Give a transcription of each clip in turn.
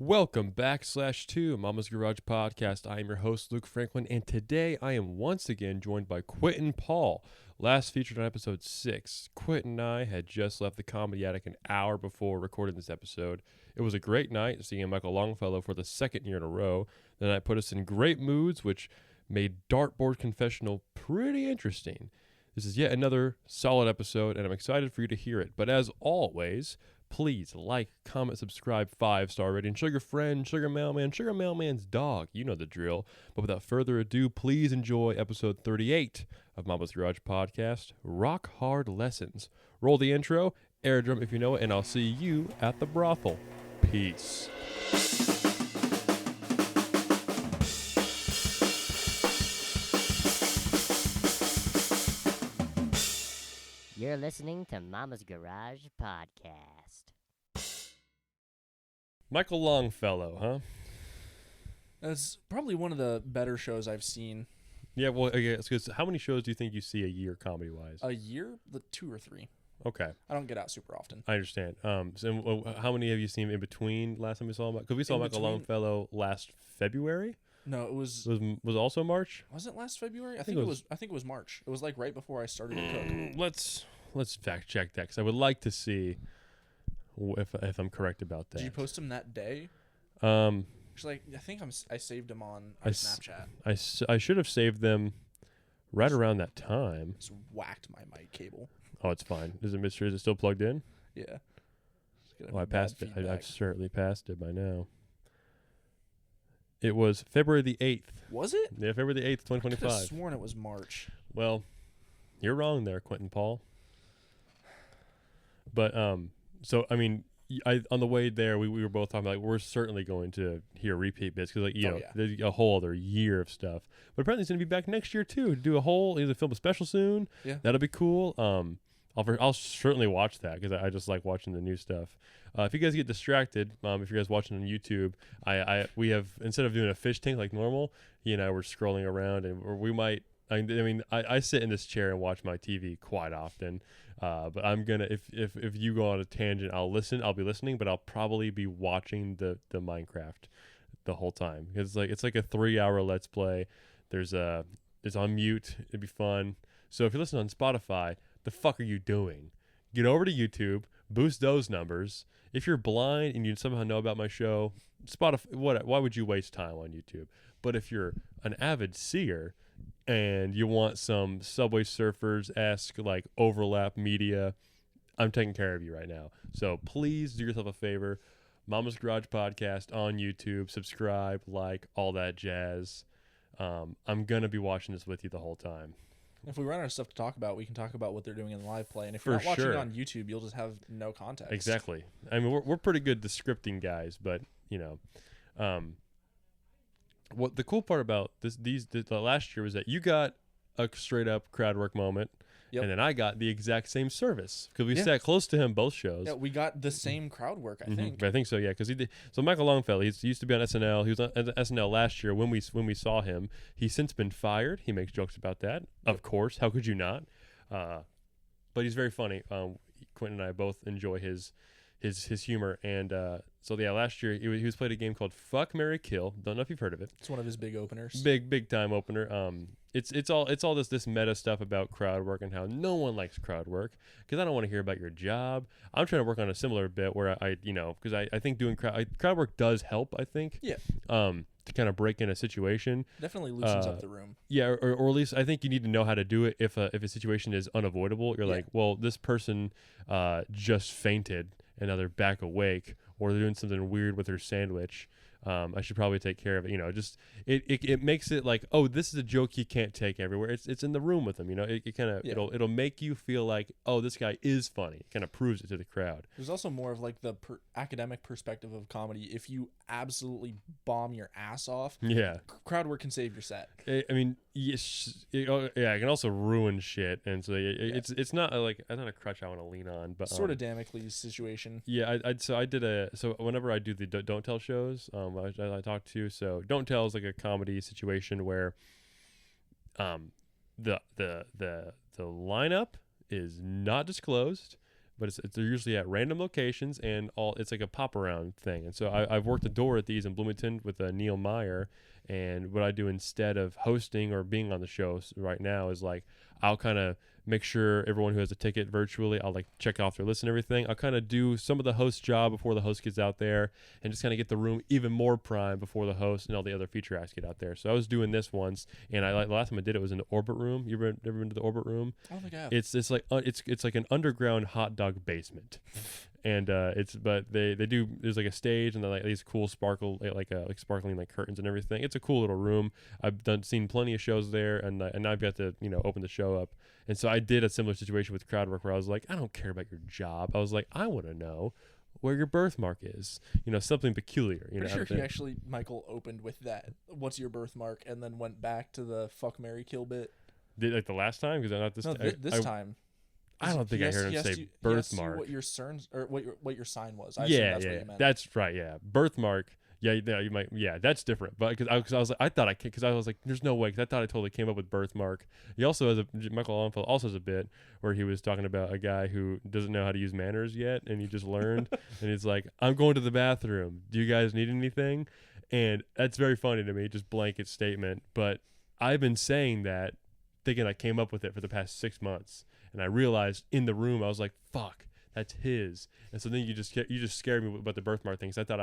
Welcome back /to Mama's Garage Podcast. I am your host, Luke Franklin, and today I am once again joined by Quinton Paul. Last featured on episode 6, Quinton and I had just left the Comedy Attic an hour before recording this episode. It was a great night seeing Micheal Longfellow for the second year in a row. The night put us in great moods, which made Dartboard Confessional pretty interesting. This is yet another solid episode, and I'm excited for you to hear it. But as always, please like, comment, subscribe, 5-star rating. Show your friend, show your mailman, show your mailman's dog. You know the drill. But without further ado, please enjoy episode 38 of Mama's Garage Podcast, Rock Hard Lessons. Roll the intro, air drum if you know it, and I'll see you at the brothel. Peace. You're listening to Mama's Garage Podcast. Micheal Longfellow, huh? That's probably one of the better shows I've seen. Yeah, well, because how many shows do you think you see a year comedy-wise? A year? 2 or 3. Okay. I don't get out super often. I understand. So how many have you seen in between last time we saw him? Because we saw Micheal Longfellow last February. No, it was also March. Was it last February? I think it was. I think it was March. It was like right before I started to cook. Let's fact check that because I would like to see if I'm correct about that. Did you post him that day? Actually, I think I saved him on Snapchat. I should have saved them right around that time. Just whacked my mic cable. Oh, it's fine. Is it still plugged in? Yeah. Oh, I passed it. I've certainly passed it by now. It was February the 8th. Was it? Yeah, February the 8th, 2025. I could have sworn it was March. Well, you're wrong there, Quinton Paul. But, so, I mean, on the way there, we were both talking about, we're certainly going to hear repeat bits because, there's a whole other year of stuff. But apparently he's going to be back next year, too, to do he's going to film a special soon. Yeah. That'll be cool. I'll certainly watch that because I just like watching the new stuff. If you guys get distracted, if you guys watching on YouTube, we have, instead of doing a fish tank like normal, he and I were scrolling around, and we might. I sit in this chair and watch my TV quite often, but I'm gonna if you go on a tangent, I'll be listening, but I'll probably be watching the Minecraft the whole time because it's like a 3-hour let's play. It's on mute. It'd be fun. So if you're listening on Spotify, the fuck are you doing? Get over to YouTube, boost those numbers. If you're blind and you somehow know about my show, Spotify, why would you waste time on YouTube? But if you're an avid seer and you want some Subway Surfers-esque like overlap media, I'm taking care of you right now. So please do yourself a favor. Mama's Garage Podcast on YouTube. Subscribe, like, all that jazz. I'm going to be watching this with you the whole time. If we run out of stuff to talk about, we can talk about what they're doing in the live play. And if you're not watching it on YouTube, you'll just have no context. Exactly. I mean, we're pretty good at scripting guys, but, what the cool part about the last year was that you got a straight up crowd work moment, and then I got the exact same service because we sat close to him both shows. Yeah, we got the same crowd work, I think. I think so, yeah. Because he did. So Micheal Longfellow, he used to be on SNL. He was on SNL last year when we saw him. He's since been fired. He makes jokes about that, of course. How could you not? But he's very funny. Quinton and I both enjoy his humor, and so last year he was played a game called Fuck, Marry, Kill. Don't know if you've heard of it. It's one of his big openers. Big time opener. It's all this meta stuff about crowd work and how no one likes crowd work because I don't want to hear about your job. I'm trying to work on a similar bit where because I think doing crowd work does help. I think to kind of break in a situation. Definitely loosens up the room. Yeah, or at least I think you need to know how to do it if a situation is unavoidable. You're like, well, this person just fainted and now they're back awake, or they're doing something weird with their sandwich. I should probably take care of it. Just it makes it like, oh, this is a joke you can't take everywhere. It's in the room with them. It kind of it'll make you feel like, oh, this guy is funny. It kind of proves it to the crowd. There's also more of like the academic perspective of comedy. If you absolutely bomb your ass off, crowd work can save your set. Yes, it can also ruin shit, and so it's not it's not a crutch I want to lean on, but sort of Damocles situation. Yeah, so whenever I do the Don't Tell shows, I talk to. So Don't Tell is like a comedy situation where the lineup is not disclosed, but they're usually at random locations and it's like a pop around thing. And so I've worked the door at these in Bloomington with Neil Meyer. And what I do instead of hosting or being on the show right now is like I'll kind of make sure everyone who has a ticket virtually, I'll like check off their list and everything. I'll kind of do some of the host job before the host gets out there and just kind of get the room even more prime before the host and all the other feature acts get out there. So I was doing this once, and the last time I did it was in the Orbit Room. You ever been to the Orbit Room? I don't think I have. It's like an underground hot dog basement. And they do, there's like a stage and then like these cool sparkling like curtains and everything. It's a cool little room. I've seen plenty of shows there, and I've got to open the show up. And so I did a similar situation with crowd work where I was like, I don't care about your job. I was like, I want to know where your birthmark is. Something peculiar. Pretty sure he actually, Michael, opened with that. What's your birthmark? And then went back to the fuck, marry, kill bit. Did like the last time? Because not this. No, this time. I don't think I heard him say birthmark. What your sign was. I yeah, that's yeah, what you meant. That's right. Yeah, birthmark. Yeah, you might. Yeah, that's different. But because I was like, I was like, there's no way. Because I thought I totally came up with birthmark. He also has Micheal Longfellow also has a bit where he was talking about a guy who doesn't know how to use manners yet, and he just learned, and he's like, I'm going to the bathroom. Do you guys need anything? And that's very funny to me, just blanket statement. But I've been saying that, thinking I came up with it for the past 6 months, and I realized in the room I was like, fuck. That's his. And so then you just scared me about the birthmark things. I thought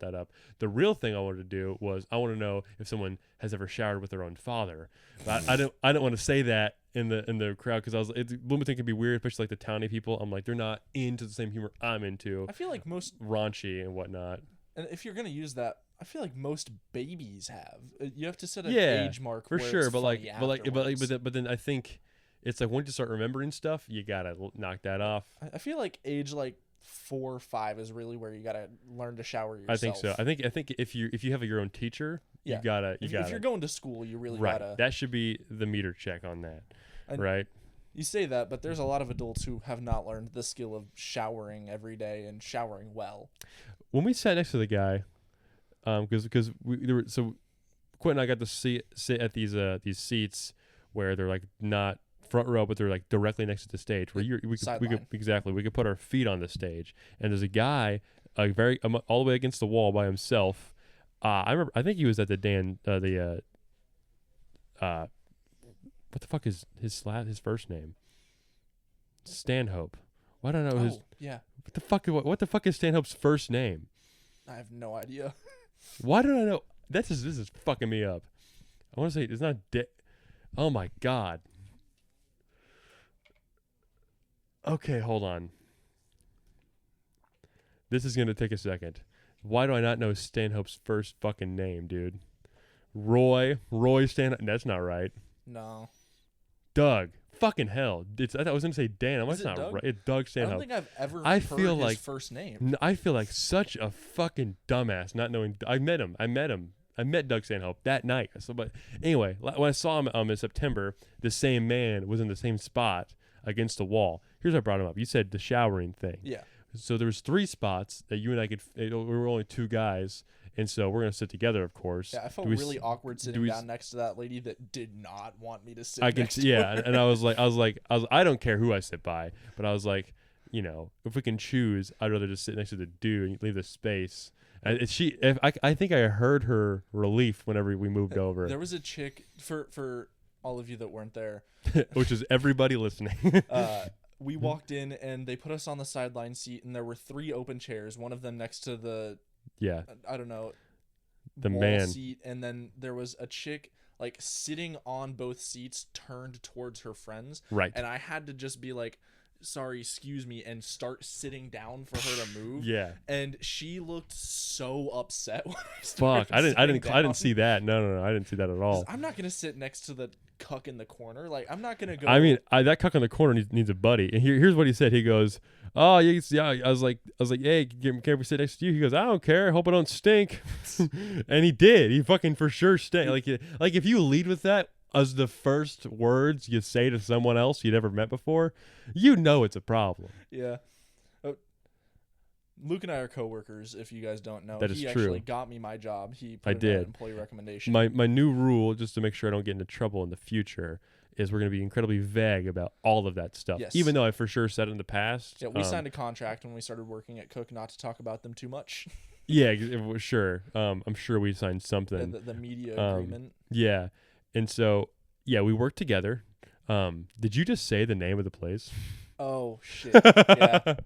that up. The real thing I wanted to do was I want to know if someone has ever showered with their own father. But I don't want to say that in the crowd because Bloomington can be weird, especially like the towny people. I'm like, they're not into the same humor I'm into. I feel like most raunchy and whatnot. And if you're gonna use that, I feel like most babies have. You have to set an age mark for where sure. It's But then I think. It's like once you start remembering stuff, you gotta knock that off. I feel like age like 4 or 5 is really where you gotta learn to shower yourself. I think so. I think if you have your own teacher, you gotta. If you're going to school, you really right. gotta. That should be the meter check on that, right? You say that, but there's a lot of adults who have not learned the skill of showering every day and showering well. When we sat next to the guy, because Quinton and I got to sit at these seats where they're like not front row, but they're like directly next to the stage where we could put our feet on the stage. And there's a guy all the way against the wall by himself. I think he was at the what the fuck is his first name? Stanhope. Why don't I know his? Yeah. What the fuck is Stanhope's first name? I have no idea. Why don't I know? This is fucking me up. I want to say it's not. Oh my god. Okay, hold on. This is going to take a second. Why do I not know Stanhope's first fucking name, dude? Roy Stanhope. That's not right. No. Doug. Fucking hell. I thought I was going to say Dan. That's not Doug? right. It's Doug Stanhope. I don't think I've ever heard his first name. I feel like such a fucking dumbass not knowing. I met him. I met Doug Stanhope that night. But anyway, when I saw him in September, the same man was in the same spot against the wall. Here's what I brought him up. You said the showering thing. Yeah. So there was 3 spots that you and I could. We were only 2 guys, and so we're gonna sit together, of course. Yeah, I felt really awkward sitting down next to that lady that did not want me to sit. next to her. And I was like, I don't care who I sit by, but I was like, if we can choose, I'd rather just sit next to the dude and leave the space. I think I heard her relief whenever we moved over. There was a chick for all of you that weren't there, which is everybody listening. We walked in and they put us on the sideline seat, and there were 3 open chairs. One of them next to the I don't know, the wall man seat, and then there was a chick like sitting on both seats, turned towards her friends. Right. And I had to just be like, sorry, excuse me, and start sitting down for her to move. Yeah. And she looked so upset when I started. Fuck, I didn't see that. No, I didn't see that at all. I'm not gonna sit next to the cuck in the corner. Like, I'm not gonna go. I mean, that cuck in the corner needs a buddy. And here's what he said. He goes, "Oh, yeah." I was like, "Hey, can we sit next to you?" He goes, "I don't care. I hope I don't stink." And he did. He fucking for sure stank. Like if you lead with that as the first words you say to someone else you'd never met before, it's a problem. Yeah. Luke and I are coworkers, if you guys don't know. That is he true. actually got me my job. He put I in did. an employee recommendation. My new rule, just to make sure I don't get into trouble in the future, is we're going to be incredibly vague about all of that stuff. Yes. Even though I for sure said in the past. Yeah, we signed a contract when we started working at Cook not to talk about them too much. Yeah, sure. I'm sure we signed something. The media agreement. Yeah. And so, yeah, we worked together. Did you just say the name of the place? Oh, shit. Yeah.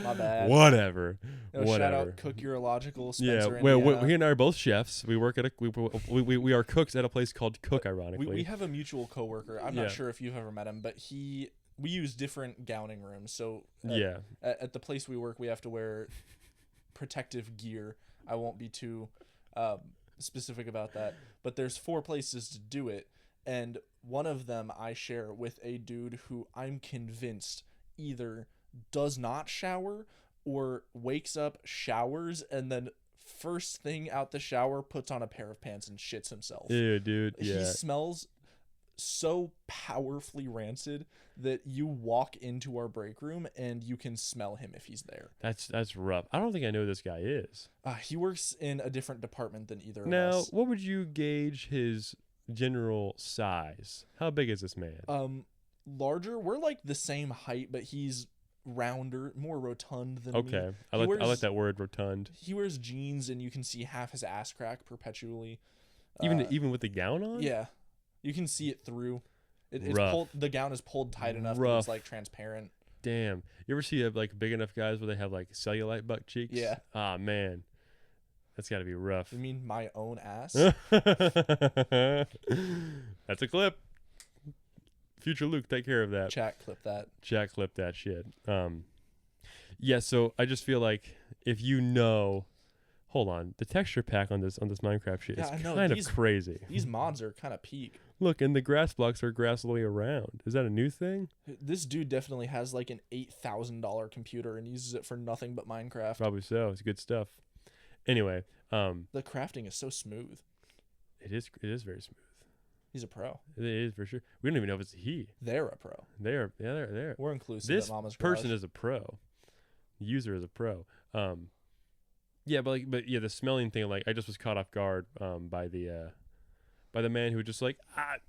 My bad. Whatever. Shout out Cook Urological. Spencer, yeah. Well, Indiana. he and I are both chefs. We work at we are cooks at a place called Cook. Ironically, we have a mutual coworker. I'm not sure if you've ever met him, but we use different gowning rooms. So at the place we work, we have to wear protective gear. I won't be too specific about that, but there's 4 places to do it, and one of them I share with a dude who I'm convinced either does not shower or wakes up, showers, and then first thing out the shower puts on a pair of pants and shits himself. Yeah, dude. Yeah. He smells so powerfully rancid that you walk into our break room and you can smell him if he's there. That's rough. I don't think I know who this guy is. He works in a different department than either of now, us. What would you gauge his general size? How big is this man? Larger. We're like the same height, but he's rounder, more rotund than me. Okay. I like that word, rotund. He wears jeans and you can see half his ass crack perpetually. Even with the gown on? Yeah. You can see it through. It's Rough. pulled. The gown is pulled tight enough that it's like transparent. Damn. You ever see like big enough guys where they have like cellulite butt cheeks? Yeah. Ah, man. That's got to be rough. You mean my own ass? That's a clip. Future Luke, take care of that. Chat clip that. Chat clip that shit. Yeah, so I just feel like if you know, hold on, the texture pack on this Minecraft shit is kind of crazy. These mods are kind of peak. Look, and the grass blocks are grass all the way around. Is that a new thing? This dude definitely has like an $8,000 computer and uses it for nothing but Minecraft. Probably so. It's good stuff. Anyway, the crafting is so smooth. It is very smooth. He's a pro. It is for sure. We don't even know if it's a he. They're a pro. They're. We're inclusive. This at Mama's Garage. person is a pro. The user is a pro. Yeah, but the smelling thing. Like I just was caught off guard by the man who was just like,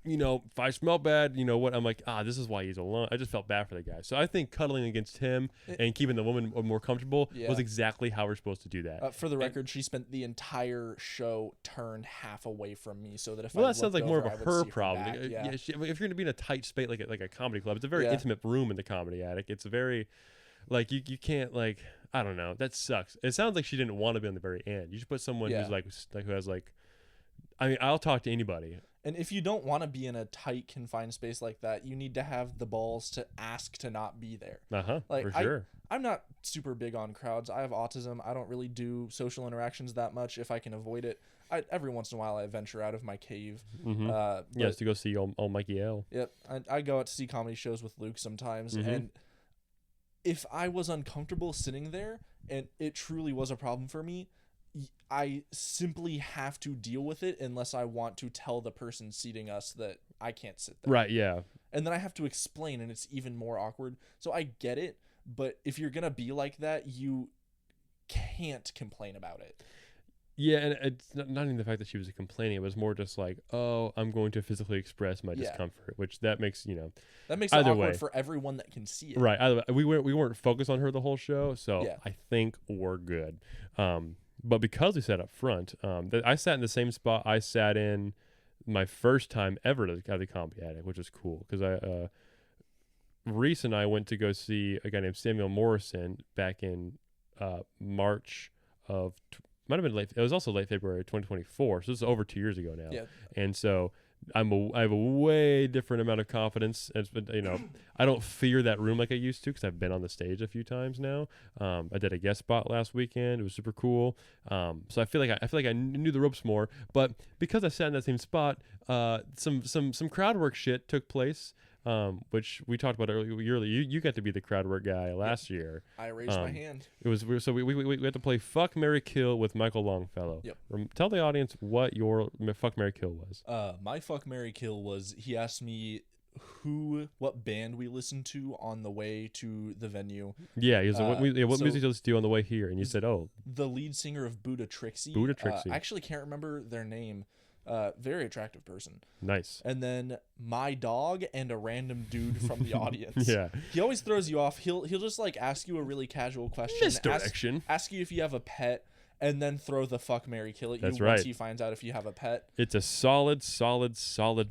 if I smell bad, you know what? I'm like, this is why he's alone. I just felt bad for the guy. So I think cuddling against him and keeping the woman more comfortable was exactly how we're supposed to do that. For the record, she spent the entire show turned half away from me so that if that sounds like more of a her problem. If you're going to be in a tight space like a comedy club, it's a very intimate room in the Comedy Attic. It's a very like you can't like I don't know. That sucks. It sounds like she didn't want to be on the very end. You should put someone who's like who has like. I mean, I'll talk to anybody. And if you don't want to be in a tight, confined space like that, you need to have the balls to ask to not be there. For sure. I'm not super big on crowds. I have autism. I don't really do social interactions that much if I can avoid it. Every once in a while, I venture out of my cave. Yes, to go see old Micheal. Yep. I go out to see comedy shows with Luke sometimes. And if I was uncomfortable sitting there and it truly was a problem for me, I simply have to deal with it unless I want to tell the person seating us that I can't sit there. Right, yeah. And then I have to explain, and it's even more awkward. So I get it, but if you're going to be like that, you can't complain about it. Yeah, and it's not even the fact that she was complaining. It was more just like, I'm going to physically express my discomfort, which that makes, That makes it awkward for everyone that can see it. Right. Either way, we weren't focused on her the whole show, so I think we're good. But because we sat up front, I sat in the same spot I sat in my first time ever at the Comedy Attic, which was cool because Reese and I went to go see a guy named Samuel Morrison back in March of might have been late. It was also late February 2024, so this is over 2 years ago now. Yeah. And so I have a way different amount of confidence. It's been, I don't fear that room like I used to because I've been on the stage a few times now. I did a guest spot last weekend. It was super cool. So I feel like I knew the ropes more. But because I sat in that same spot, some crowd work shit took place. Which we talked about earlier. You got to be the crowd work guy last year. I raised my hand. It was so we had to play Fuck, Marry, Kill with Micheal Longfellow. Yep. Tell the audience what your Fuck, Marry, Kill was. My Fuck, Marry, Kill was he asked me what band we listened to on the way to the venue. Yeah, he was like, what music does do on the way here? And you said, the lead singer of Buddha Trixie. Buddha Trixie. I actually can't remember their name. Very attractive person. Nice. And then my dog and a random dude from the audience. Yeah. He always throws you off. He'll just like ask you a really casual question. Misdirection. Ask you if you have a pet, and then throw the fuck, marry, kill at you once he finds out if you have a pet. It's a solid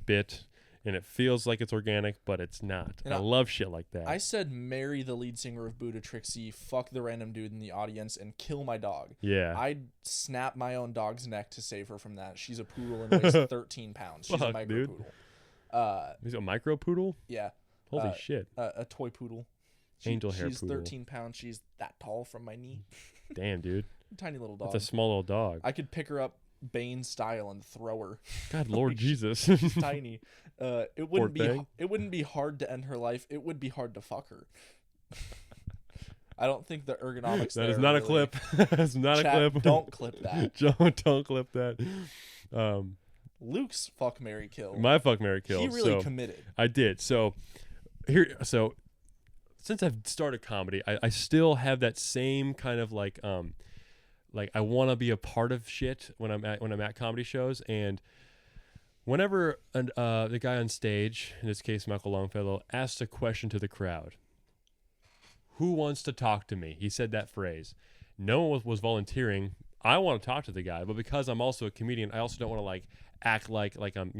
bit, and it feels like it's organic, but it's not. And I love shit like that. I said marry the lead singer of Buddha Trixie, fuck the random dude in the audience, and kill my dog. Yeah. I'd snap my own dog's neck to save her from that. She's a poodle and weighs 13 pounds. She's a micro poodle. Is it a micro poodle? Yeah. Holy shit. A toy poodle. Angel hair She's poodle. 13 pounds. She's that tall from my knee. Damn, dude. Tiny little dog. That's a small little dog. I could pick her up Bane style and throw her. God, Lord Jesus. She's tiny. It wouldn't be hard to end her life. It would be hard to fuck her. I don't think the ergonomics. That is not a clip. That's not a clip. Don't clip that. Don't clip that. Luke's fuck, marry, kill. My fuck, marry, kill. He really committed. I did. So since I've started comedy, I still have that same kind of like I want to be a part of shit when I'm at comedy shows. And whenever the guy on stage, in this case Micheal Longfellow, asks a question to the crowd, who wants to talk to me? He said that phrase. No one was volunteering. I want to talk to the guy, but because I'm also a comedian, I also don't want to like act like I'm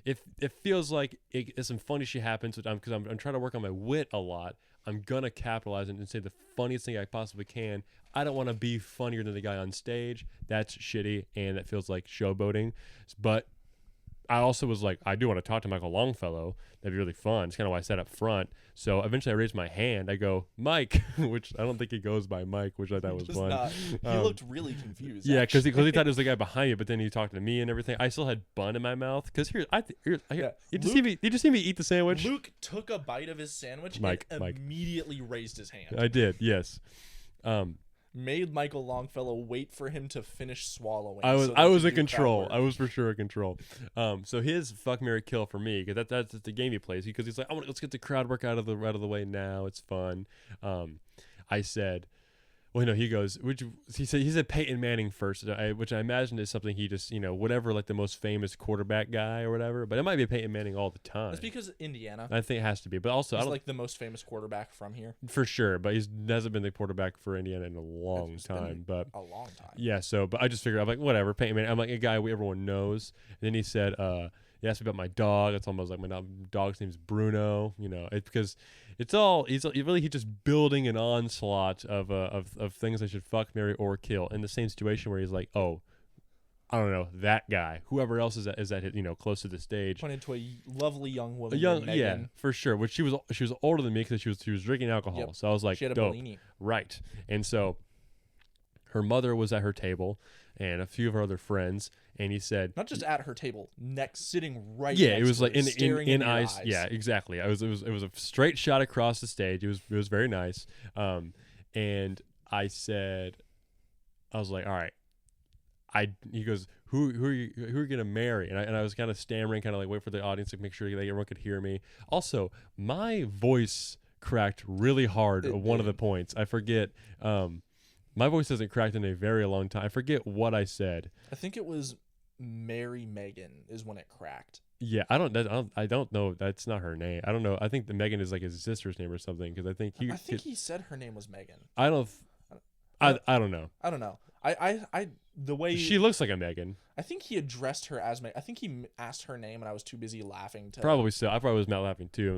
If it feels like some funny shit happens, because I'm trying to work on my wit a lot, I'm gonna capitalize and say the funniest thing I possibly can. I don't want to be funnier than the guy on stage. That's shitty, and that feels like showboating. But I also was like, I do want to talk to Micheal Longfellow. That'd be really fun. It's kind of why I sat up front. So eventually I raised my hand. I go, Mike, which I don't think he goes by Mike, which I thought was fun. He looked really confused. Yeah, because he thought it was the guy behind me, but then he talked to me and everything. I still had bun in my mouth. Because you just see me eat the sandwich? Luke took a bite of his sandwich Mike. immediately raised his hand. I did, yes. Made Micheal Longfellow wait for him to finish swallowing. I was in control. I was for sure in control. So his fuck, marry, kill for me, because that's the game he plays. Because he's like, let's get the crowd work out of the way now. It's fun. I said, well, no, he goes, he said Peyton Manning first, which I imagine is something he just, whatever, like the most famous quarterback guy or whatever. But it might be Peyton Manning all the time. That's because Indiana. I think it has to be. But also, he's like the most famous quarterback from here. For sure. But he hasn't been the quarterback for Indiana in a long time. But a long time. Yeah. So, but I just figured, I'm like, whatever, Peyton Manning. I'm like a guy everyone knows. And then he said, he asked me about my dog. It's almost like my dog's name's Bruno. Because it's all he's just building an onslaught of things I should fuck, marry, or kill in the same situation where he's like, oh, I don't know, that guy, whoever else is at close to the stage. Pointed to a lovely young woman. Yeah, for sure. Which she was older than me because she was drinking alcohol. Yep. So I was like, she had a dope. Bellini. Right. And so her mother was at her table and a few of her other friends. And he said, not just at her table, sitting right. Yeah, next it was to like her, in eyes. Yeah, exactly. It was a straight shot across the stage. It was very nice. And I said, I was like, all right. He goes, who are you gonna marry? And I was kind of stammering, kind of like wait for the audience to make sure that everyone could hear me. Also, my voice cracked really hard at one of the points. I forget. My voice hasn't cracked in a very long time. I forget what I said. I think it was Mary Megan is when it cracked. Yeah, I don't know. That's not her name. I don't know. I think the Megan is like his sister's name or something. Because I think he said her name was Megan. I don't know. I don't know. The way she looks like a Megan. I think he addressed her as Megan. I think he asked her name, and I was too busy laughing to. Probably so. I probably was not laughing too.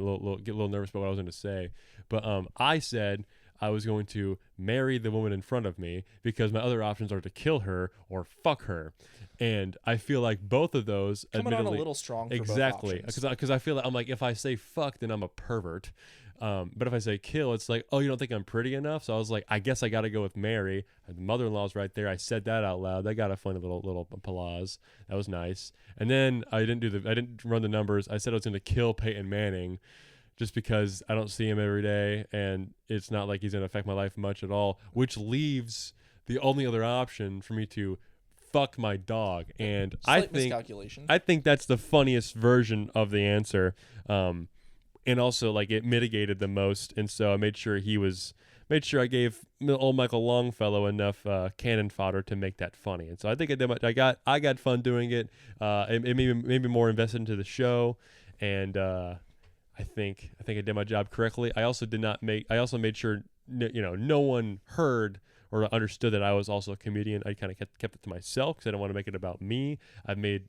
Get a little nervous about what I was going to say. But I said I was going to marry the woman in front of me because my other options are to kill her or fuck her. And I feel like both of those coming on a little strong for exactly both options. Because I feel like I'm like, if I say fuck, then I'm a pervert. But if I say kill, it's like, oh, you don't think I'm pretty enough? So I was like, I guess I got to go with Mary. The mother-in-law's right there. I said that out loud. That got a funny little applause. That was nice. And then I didn't run the numbers. I said I was going to kill Peyton Manning just because I don't see him every day, and it's not like he's going to affect my life much at all, which leaves the only other option for me to fuck my dog. And I think that's the funniest version of the answer. And also, like, it mitigated the most, and so I made sure he was made sure I gave old Micheal Longfellow enough cannon fodder to make that funny. And so I think I did. I got fun doing it. It made me more invested into the show, and I think I did my job correctly. I also made sure no one heard or understood that I was also a comedian. I kind of kept it to myself because I didn't want to make it about me. I've made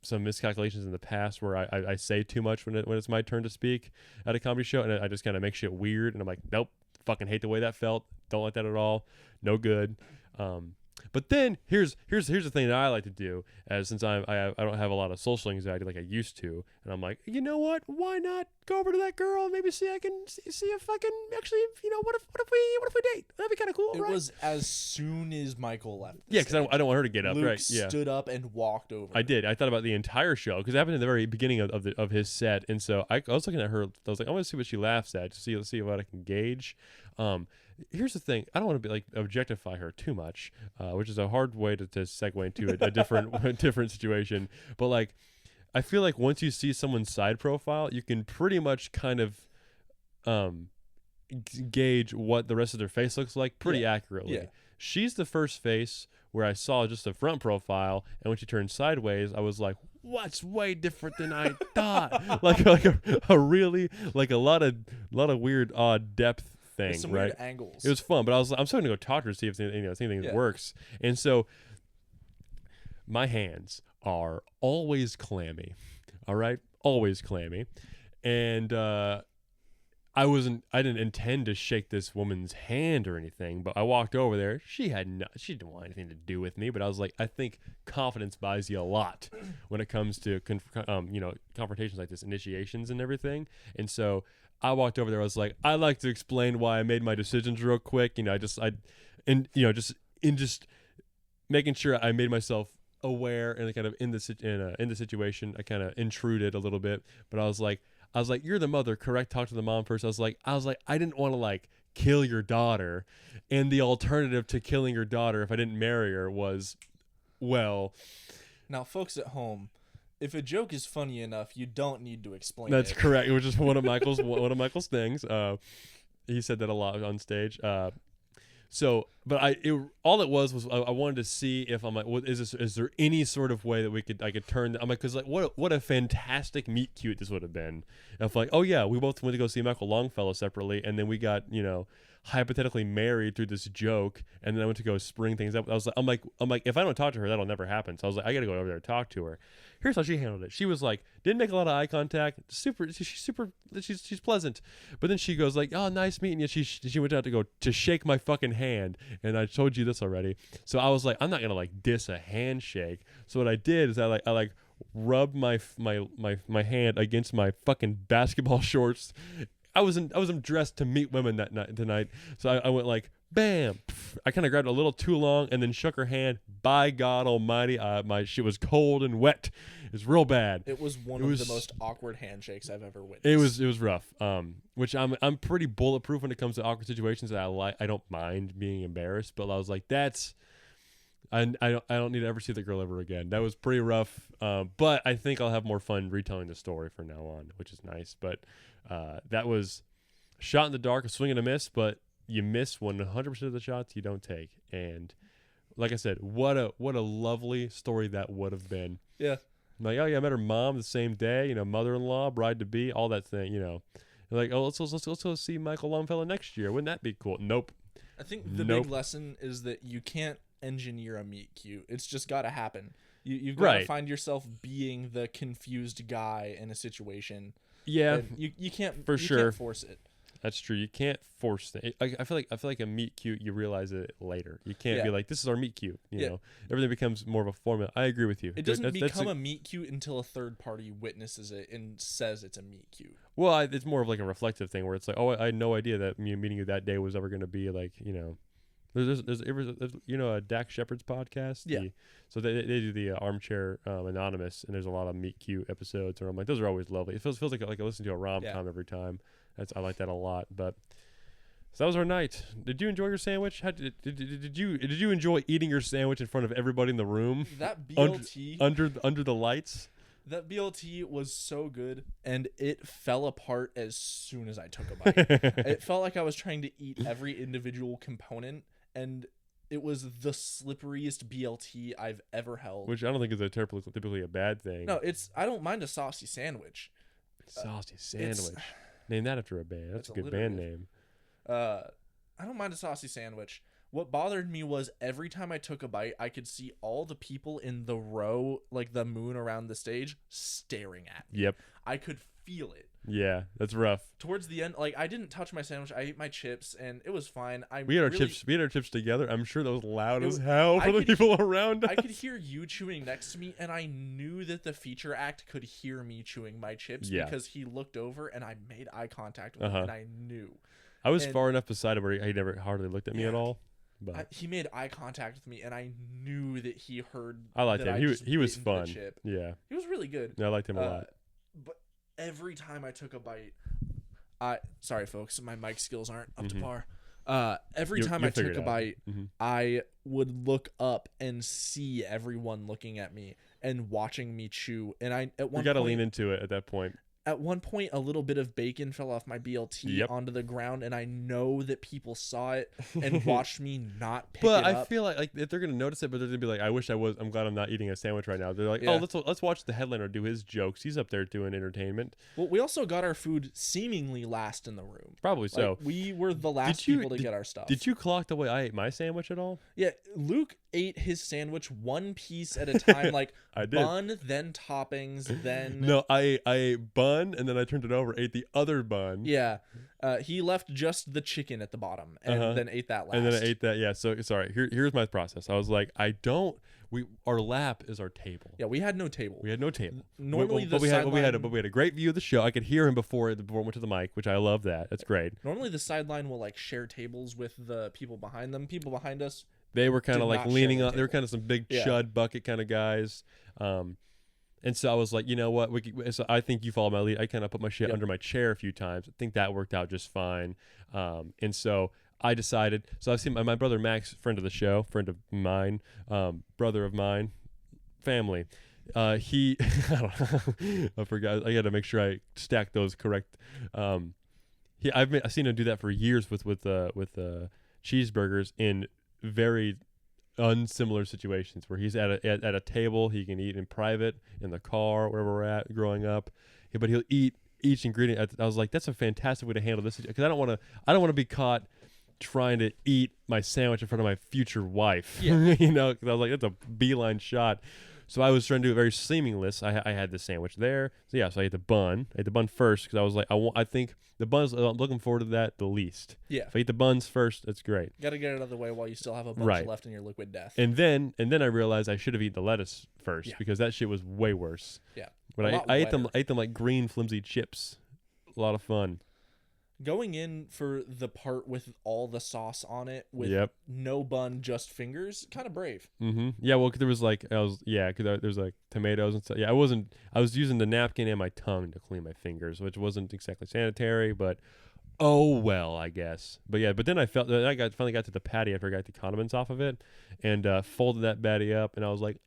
some miscalculations in the past where I say too much when it's my turn to speak at a comedy show, and I just kind of make shit weird, and I'm like, nope, fucking hate the way that felt. Don't like that at all. No good. But then here's the thing that I like to do, as since I don't have a lot of social anxiety like I used to, and I'm like, you know what? Why not go over to that girl and maybe see if I can actually, what if we date? That'd be kind of cool, It right? was as soon as Micheal left. Yeah, because I don't want her to get up, Luke right? Yeah, stood up and walked over. I did. I thought about the entire show because it happened at the very beginning of his set, and so I was looking at her. I was like, I want to see what she laughs at, to see what I can gauge. Here's the thing. I don't want to be like objectify her too much, which is a hard way to segue into a different different situation. But like, I feel like once you see someone's side profile, you can pretty much kind of gauge what the rest of their face looks like pretty accurately. Yeah. She's the first face where I saw just the front profile, and when she turned sideways, I was like, what's way different than I thought? like a really like a lot of weird odd depth thing, some right? weird angles. It was fun, but I'm starting to go talk to her to see if anything works. And so my hands are always clammy. All right, always clammy. And I didn't intend to shake this woman's hand or anything, but I walked over there. She didn't want anything to do with me, but I was like, I think confidence buys you a lot when it comes to confrontations like this, initiations and everything. And so I walked over there. I was like, I'd like to explain why I made my decisions real quick. Just making sure I made myself aware and kind of in the situation. I kind of intruded a little bit, but I was like, you're the mother, correct? Talk to the mom first. I was like, I didn't want to like kill your daughter, and the alternative to killing your daughter if I didn't marry her was, well. Now, folks at home, if a joke is funny enough, you don't need to explain it. That's correct. It was just one of Michael's things. He said that a lot on stage. But all it was I wanted to see if I'm like, is there any sort of way that I could turn? I'm like, because like what a fantastic meet cute this would have been if like, oh yeah, we both went to go see Micheal Longfellow separately, and then we got hypothetically married through this joke, and then I went to go spring things up. I'm like, if I don't talk to her, that'll never happen. So I was like, I gotta go over there and talk to her. Here's how she handled it. She was like, didn't make a lot of eye contact. She's pleasant. But then she goes like, oh, nice meeting you. She went out to shake my fucking hand, and I told you this already. So I was like, I'm not gonna like diss a handshake. So what I did is I rubbed my hand against my fucking basketball shorts. I wasn't dressed to meet women tonight. So I went like, bam. I kind of grabbed a little too long and then shook her hand. By God Almighty, my shit was cold and wet. It was real bad. It was one of the most awkward handshakes I've ever witnessed. It was rough. Which I'm pretty bulletproof when it comes to awkward situations. That I don't mind being embarrassed, but I was like, I don't need to ever see the girl ever again. That was pretty rough. But I think I'll have more fun retelling the story from now on, which is nice. But that was a shot in the dark, a swing and a miss, but you miss 100% of the shots you don't take. And like I said, what a lovely story that would have been. Yeah. Like, oh yeah, I met her mom the same day, mother-in-law, bride-to-be, all that thing, Like, oh, let's go see Micheal Longfellow next year. Wouldn't that be cool? Nope. I think the big lesson is that you can't engineer a meet cute. It's just got to happen. You've got to find yourself being the confused guy in a situation. Yeah, you can't can't force it. That's true. You can't force it. I feel like a meet cute, you realize it later. You can't be like, this is our meet cute. You know, everything becomes more of a formula. I agree with you. It doesn't become a meet cute until a third party witnesses it and says it's a meet cute. Well, it's more of like a reflective thing where it's like, oh, I had no idea that me meeting you that day was ever going to be like, There's Dak Shepard's podcast. Yeah. So they do the Armchair Anonymous, and there's a lot of meet cute episodes. And I'm like, those are always lovely. It feels like I listen to a rom-com every time. I like that a lot. But so that was our night. Did you enjoy your sandwich? Did you enjoy eating your sandwich in front of everybody in the room? That BLT under the lights. That BLT was so good, and it fell apart as soon as I took a bite. It felt like I was trying to eat every individual component, and it was the slipperiest BLT I've ever held. Which I don't think is typically a bad thing. No, I don't mind a saucy sandwich. Saucy sandwich. Name that after a band. That's a good band name. I don't mind a saucy sandwich. What bothered me was every time I took a bite, I could see all the people in the row, like the moon around the stage, staring at me. Yep. I could feel it. Yeah, that's rough. Towards the end, like I didn't touch my sandwich. I ate my chips, and it was fine. We had our chips together. I'm sure that was loud as hell for the people around us. I could hear you chewing next to me, and I knew that the feature act could hear me chewing my chips because he looked over, and I made eye contact with him, and I knew. I was far enough beside him where he never hardly looked at me at all. But he made eye contact with me, and I knew that he heard. I liked him. He was fun. Yeah, he was really good. Yeah, I liked him a lot. But every time I took a bite, sorry folks, my mic skills aren't up to par. Every time I took a bite, I would look up and see everyone looking at me and watching me chew. And you got to lean into it at that point. At one point, a little bit of bacon fell off my BLT onto the ground, and I know that people saw it and watched me not pick it up. But I feel like if they're gonna notice it, but they're gonna be like, I'm glad I'm not eating a sandwich right now. They're like, oh, let's watch the headliner do his jokes. He's up there doing entertainment. Well, we also got our food seemingly last in the room. Probably so. We were the last people to get our stuff. Did you clock the way I ate my sandwich at all? Yeah, Luke ate his sandwich one piece at a time, like I did. Bun, then toppings, then no, I ate bun and then I turned it over, ate the other bun. Yeah, he left just the chicken at the bottom and then ate that last. And then I ate that. Yeah. So sorry. Here's my process. I was like, our lap is our table. Yeah, we had no table. Normally, but we had a great view of the show. I could hear him before it went to the mic, which I love that. That's great. Normally, the sideline will like share tables with the people behind them. People behind us. They were kind of like leaning on. They were kind of some big chud bucket kind of guys. And so I was like, you know what? So I think you follow my lead. I kind of put my shit under my chair a few times. I think that worked out just fine. And so I decided. So I've seen my brother Max, friend of the show, friend of mine, brother of mine, family. He, I forgot. I got to make sure I stack those correct. I've seen him do that for years with cheeseburgers in very unsimilar situations where he's at a table he can eat in private in the car wherever we're at growing up, but he'll eat each ingredient. I was like, that's a fantastic way to handle this because I don't want to be caught trying to eat my sandwich in front of my future wife. Because I was like, that's a beeline shot. So I was trying to do it very seamless. I had the sandwich there. So I ate the bun. I ate the bun first because I was like, I think the buns, I'm looking forward to that the least. Yeah. If I eat the buns first, that's great. Got to get it out of the way while you still have a bunch left in your liquid death. And then I realized I should have eaten the lettuce first because that shit was way worse. Yeah. But I ate them like green flimsy chips. A lot of fun. Going in for the part with all the sauce on it with no bun, just fingers, kind of brave. Mm-hmm. Yeah, well, 'cause there was like, there's like tomatoes and stuff. Yeah, I was using the napkin and my tongue to clean my fingers, which wasn't exactly sanitary, but oh well, I guess. But then I felt that I finally got to the patty after I got the condiments off of it and folded that patty up, and I was like,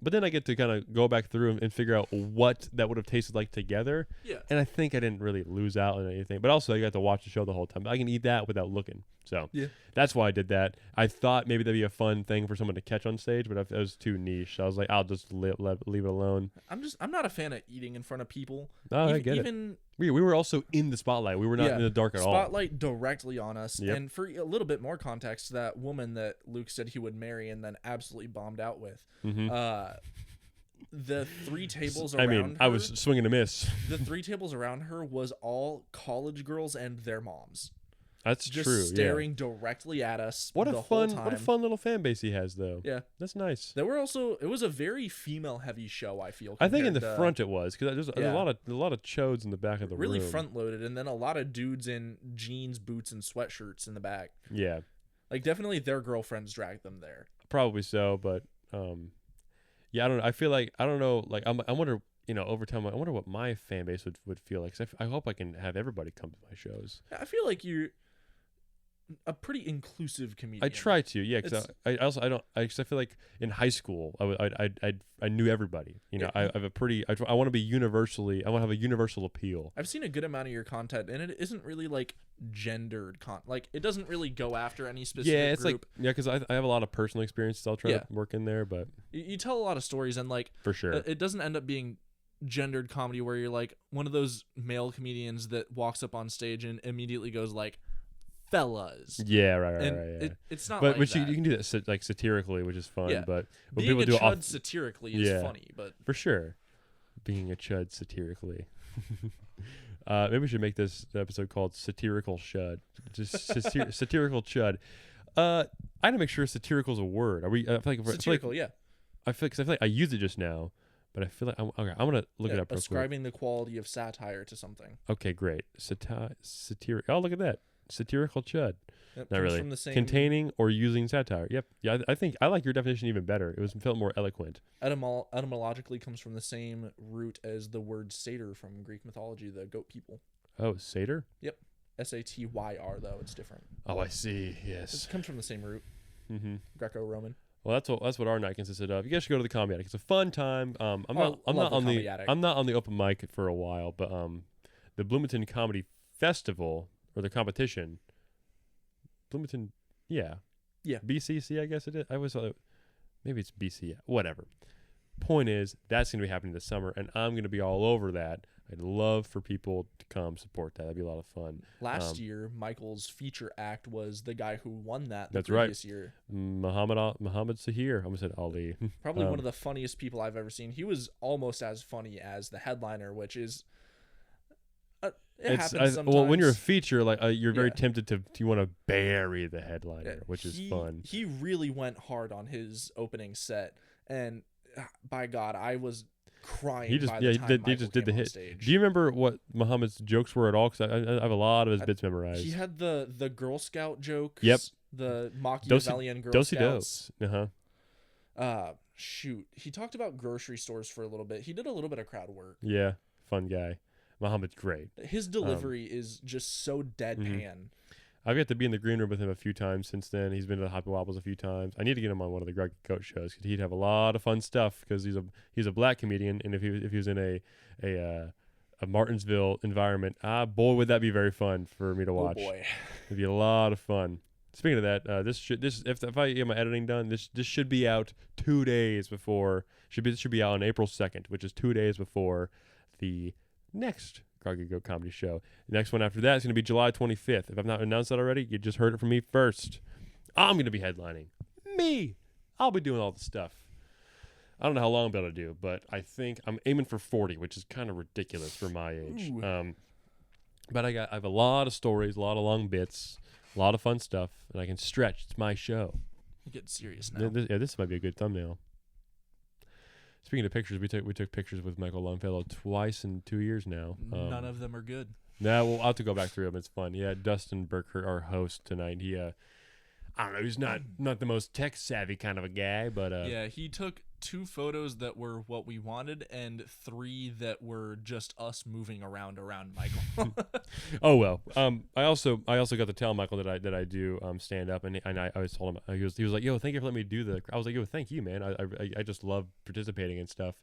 but then I get to kind of go back through and figure out what that would have tasted like together. Yeah. And I think I didn't really lose out on anything. But also, I got to watch the show the whole time. I can eat that without looking. So that's why I did that. I thought maybe that'd be a fun thing for someone to catch on stage, but it was too niche. I was like, I'll just leave it alone. I'm not a fan of eating in front of people. Oh, I get it. We were also in the spotlight. We were not in the dark at all. Spotlight directly on us. Yep. And for a little bit more context, that woman that Luke said he would marry and then absolutely bombed out with. Mm-hmm. The 3 tables around her. I was swinging a miss. The 3 tables around her was all college girls and their moms. That's just true. Staring directly at us. What a fun little fan base he has, though. Yeah, that's nice. It was a very female heavy show. I feel. I think in the front it was because there's a lot of chodes in the back of the room. Really front loaded, and then a lot of dudes in jeans, boots, and sweatshirts in the back. Yeah, like definitely their girlfriends dragged them there. Probably so, but yeah, I don't know. I feel like I don't know. Like I wonder. Over time, I wonder what my fan base would feel like. 'Cause I hope I can have everybody come to my shows. I feel like a pretty inclusive comedian. I try to, yeah. Because I feel like in high school I knew everybody. You know, I have a pretty. I want to be universally. I want to have a universal appeal. I've seen a good amount of your content, and it isn't really like gendered like it doesn't really go after any specific it's group. Because I have a lot of personal experiences. I'll try to work in there, but you tell a lot of stories, and like for sure, it doesn't end up being gendered comedy where you're like one of those male comedians that walks up on stage and immediately goes like, fellas. Yeah, right. It's not but like which that. you can do that like satirically, which is fun. Yeah. But when being people a do chud satirically is funny, but for sure, being a chud satirically. Maybe we should make this episode called Satirical Chud. Just satirical chud. I had to make sure satirical is a word. Are we? I feel like satirical, yeah. I feel like I used it just now, but I feel like I'm gonna look it up. Ascribing the quality of satire to something. Okay, great. Satiric. Oh, look at that. Satirical chud. Yep, Not really. from the same, containing or using satire. Yep. Yeah, I think I like your definition even better. It felt more eloquent. Etymologically comes from the same root as the word satyr from Greek mythology, the goat people. Oh, satyr? Yep. Satyr, though. It's different. Oh, I see. Yes. It comes from the same root. Mm-hmm. Greco-Roman. Well, that's what our night consisted of. You guys should go to the Comedy Attic. It's a fun time. I'm not on the open mic for a while, but the Bloomington Comedy Festival or the competition. Bloomington, yeah. BCC, I guess it is. I always thought maybe it's BC. Whatever. Point is, that's going to be happening this summer, and I'm going to be all over that. I'd love for people to come support that. That'd be a lot of fun. Last year, Michael's feature act was the guy who won that the previous year. Muhammad Sahir. I almost said Ali. Probably one of the funniest people I've ever seen. He was almost as funny as the headliner, which is... It happens sometimes. Well, when you're a feature, like you're very tempted to you want to bury the headliner, which is fun. He really went hard on his opening set, and by God, I was crying. He just did the hit. Stage. Do you remember what Muhammad's jokes were at all? Because I have a lot of his bits memorized. He had the Girl Scout jokes. Yep. The Machiavellian Girl Scouts. Shoot. He talked about grocery stores for a little bit. He did a little bit of crowd work. Yeah, fun guy. Muhammad's great. His delivery is just so deadpan. Mm-hmm. I've got to be in the green room with him a few times since then. He's been to the Hoppy Wobbles a few times. I need to get him on one of the Greg Coat shows because he'd have a lot of fun stuff because he's a black comedian, and if he was in a Martinsville environment, boy, would that be very fun for me to watch. Oh boy, it'd be a lot of fun. Speaking of that, if I get my editing done, this should be out 2 days before. Should be out on April 2nd, which is 2 days before the next Groggy Goat comedy show. The next one after that is going to be July 25th. If I've not announced that already, you just heard it from me first. I'm going to be headlining. Me. I'll be doing all the stuff. I don't know how long I'll be able to do, but I think I'm aiming for 40, which is kind of ridiculous for my age. But I have a lot of stories, a lot of long bits, a lot of fun stuff, and I can stretch. It's my show. You're getting serious now. This might be a good thumbnail. Speaking of pictures, we took pictures with Micheal Longfellow twice in 2 years now. None of them are good. Nah, we'll have to go back through them. It's fun. Yeah, Dustin Burkert, our host tonight. He, I don't know, he's not the most tech savvy kind of a guy, but yeah, he took 2 photos that were what we wanted and 3 that were just us moving around Michael. Oh well. I also got to tell Michael that I do stand up, and I always told him he was like, yo, thank you for letting me do the. I was like, yo, thank you, man. I just love participating and stuff.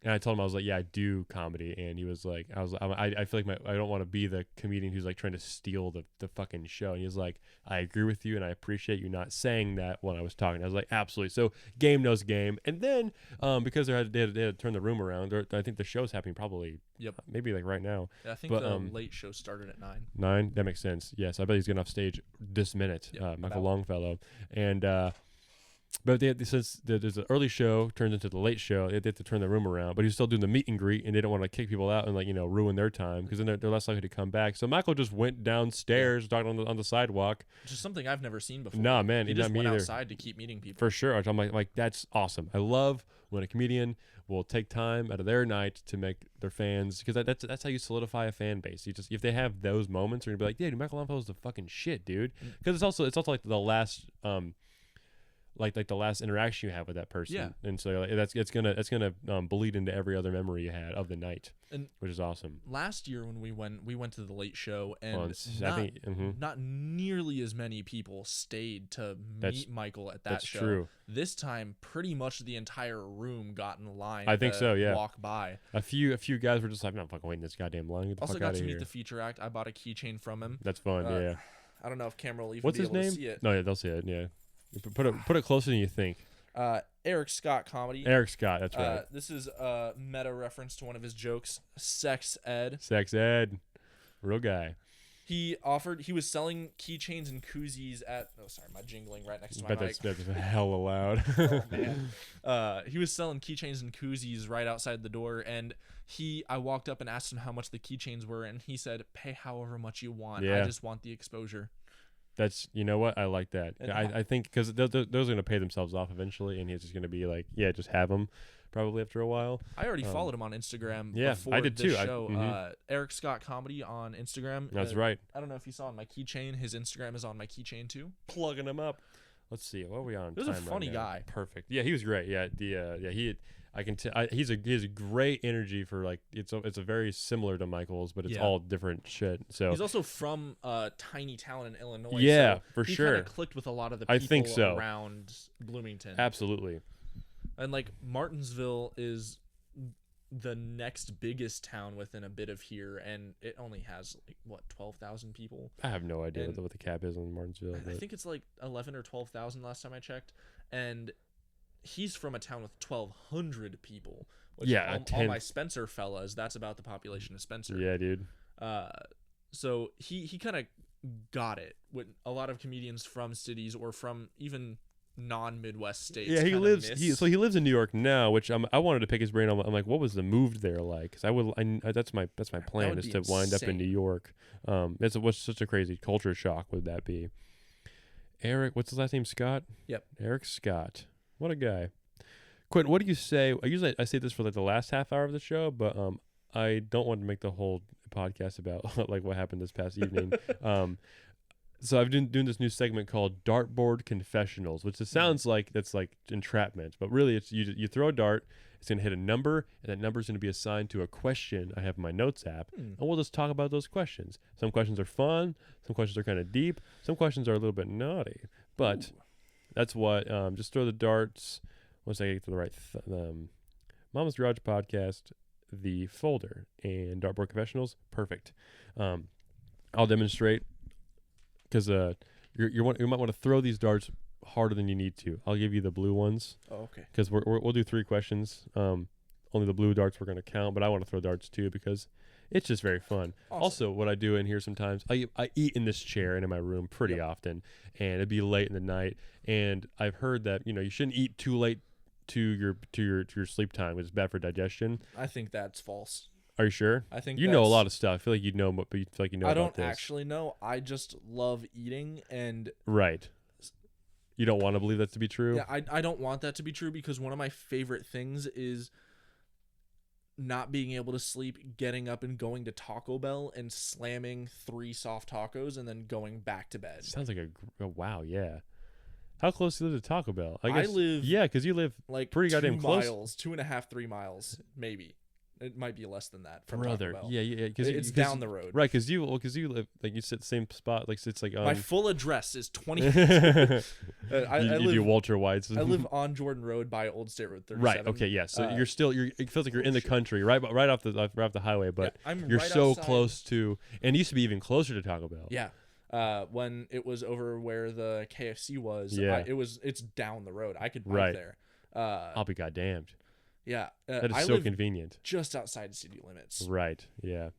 And I told him, I was like, yeah, I do comedy. And he was like, I feel like I don't want to be the comedian who's like trying to steal the fucking show. And he was like, I agree with you, and I appreciate you not saying that when I was talking. I was like, absolutely. So game knows game. And then because they had to turn the room around, I think the show's happening probably maybe like right now. Yeah, I think the late show started at 9. 9? That makes sense. Yes, I bet he's getting off stage this minute, Micheal Longfellow. And but since there's an early show turns into the late show, they had to turn the room around. But he's still doing the meet and greet, and they don't want to kick people out and ruin their time because then they're less likely to come back. So Michael just went downstairs, talking on the sidewalk, which is something I've never seen before. Nah, man, he just went outside to keep meeting people. For sure, I'm like that's awesome. I love when a comedian will take time out of their night to make their fans, because that's how you solidify a fan base. You just, if they have those moments, you're gonna be like, yeah, dude, Micheal Longfellow's the fucking shit, dude. Because it's also like the last like the last interaction you have with that person. Yeah. And so like, it's gonna bleed into every other memory you had of the night, And which is awesome. last year when we went to the late show, and I think not nearly as many people stayed to meet Micheal at that that's show. true. This time, pretty much the entire room got in line. I think so. Yeah. Walk by. A few guys were just like, I'm not fucking waiting this goddamn line. Get the Also fuck got out to of meet here. the feature act. I bought a keychain from him. That's fun. Yeah. I don't know if camera will even What's be his able name? to see it. No, yeah, they'll see it. Yeah. Put it closer than you think. Eric Scott comedy. Eric Scott. That's right. This is a meta reference to one of his jokes. Sex ed. Sex ed. Real guy. He was selling keychains and koozies at. Oh, sorry, my jingling right next to my Bet mic. that's hella loud. Oh, man. He was selling keychains and koozies right outside the door, and I walked up and asked him how much the keychains were, and he said, "Pay however much you want. Yeah. I just want the exposure." That's, you know what? I like that. And I think because those are going to pay themselves off eventually, and he's just going to be like, yeah, just have them probably after a while. I already followed him on Instagram. Yeah, before I did this too. Show. Eric Scott comedy on Instagram. That's right. I don't know if you saw on my keychain. His Instagram is on my keychain too. Plugging him up. Let's see. What are we on? He was a time right funny now? guy. Perfect. Yeah, he was great. Yeah, I can tell he has a great energy for like it's a very similar to Michael's, but it's all different shit. So he's also from a tiny town in Illinois. Yeah, so for he sure. Kind of clicked with a lot of the people I think so. around Bloomington. Absolutely. And like Martinsville is the next biggest town within a bit of here, and it only has like what 12,000 people. I have no idea And what the cap is in Martinsville. I think it's like 11 or 12,000 last time I checked, and he's from a town with 1,200 people. Which Yeah, all my Spencer fellas, that's about the population of Spencer. Yeah, dude. So he kind of got it. With a lot of comedians from cities or from even non-Midwest states. Yeah, he lives in New York now, which I wanted to pick his brain on. I'm like, what was the move there like? Because that's my plan is to wind up in New York. What's such a crazy culture shock would that be? Eric, what's his last name? Scott. Yep. Eric Scott. What a guy. Quinton, what do you say? I say this for like the last half hour of the show, but I don't want to make the whole podcast about like what happened this past evening. So I've been doing this new segment called Dartboard Confessionals, which it sounds like that's like entrapment, but really it's you throw a dart, it's gonna hit a number, and that number is gonna be assigned to a question I have in my notes app, and we'll just talk about those questions. Some questions are fun, some questions are kind of deep, some questions are a little bit naughty, but that's what. Just throw the darts. Once I get to the right, Mama's Garage Podcast, the folder, and Dartboard Confessionals, perfect. I'll demonstrate. Because you might want to throw these darts harder than you need to. I'll give you the blue ones. Oh, okay. Because we'll do 3 questions. Only the blue darts we're going to count, but I want to throw darts too because it's just very fun. Awesome. Also, what I do in here sometimes, I eat in this chair and in my room pretty often, and it'd be late in the night. And I've heard that you shouldn't eat too late to your sleep time. It's bad for digestion. I think that's false. Are you sure? I think you know a lot of stuff. I feel like you know, but you feel like you know. I about don't this. actually know. I just love eating, and right. You don't want to believe that to be true. Yeah, I don't want that to be true because one of my favorite things is not being able to sleep, getting up and going to Taco Bell and slamming 3 soft tacos and then going back to bed. Sounds like a wow, yeah. How close do you live to Taco Bell? I live because you live like pretty goddamn close. 2 miles, 2.5, 3 miles, maybe. It might be less than that from Brother, Taco Bell. yeah, because it's down the road, right? Because you live like you sit same spot, like it's like my full address is 20. you do Walter White's. I live on Jordan Road by Old State Road 37. Right. Okay. Yeah. So it feels like you're in the country, right off the highway, but you're right so outside. Close to, and it used to be even closer to Taco Bell. Yeah. When it was over where the KFC was, it's down the road. I could bike there. I'll be goddamned. Yeah, that is I so live convenient. Just outside city limits. Right. Yeah.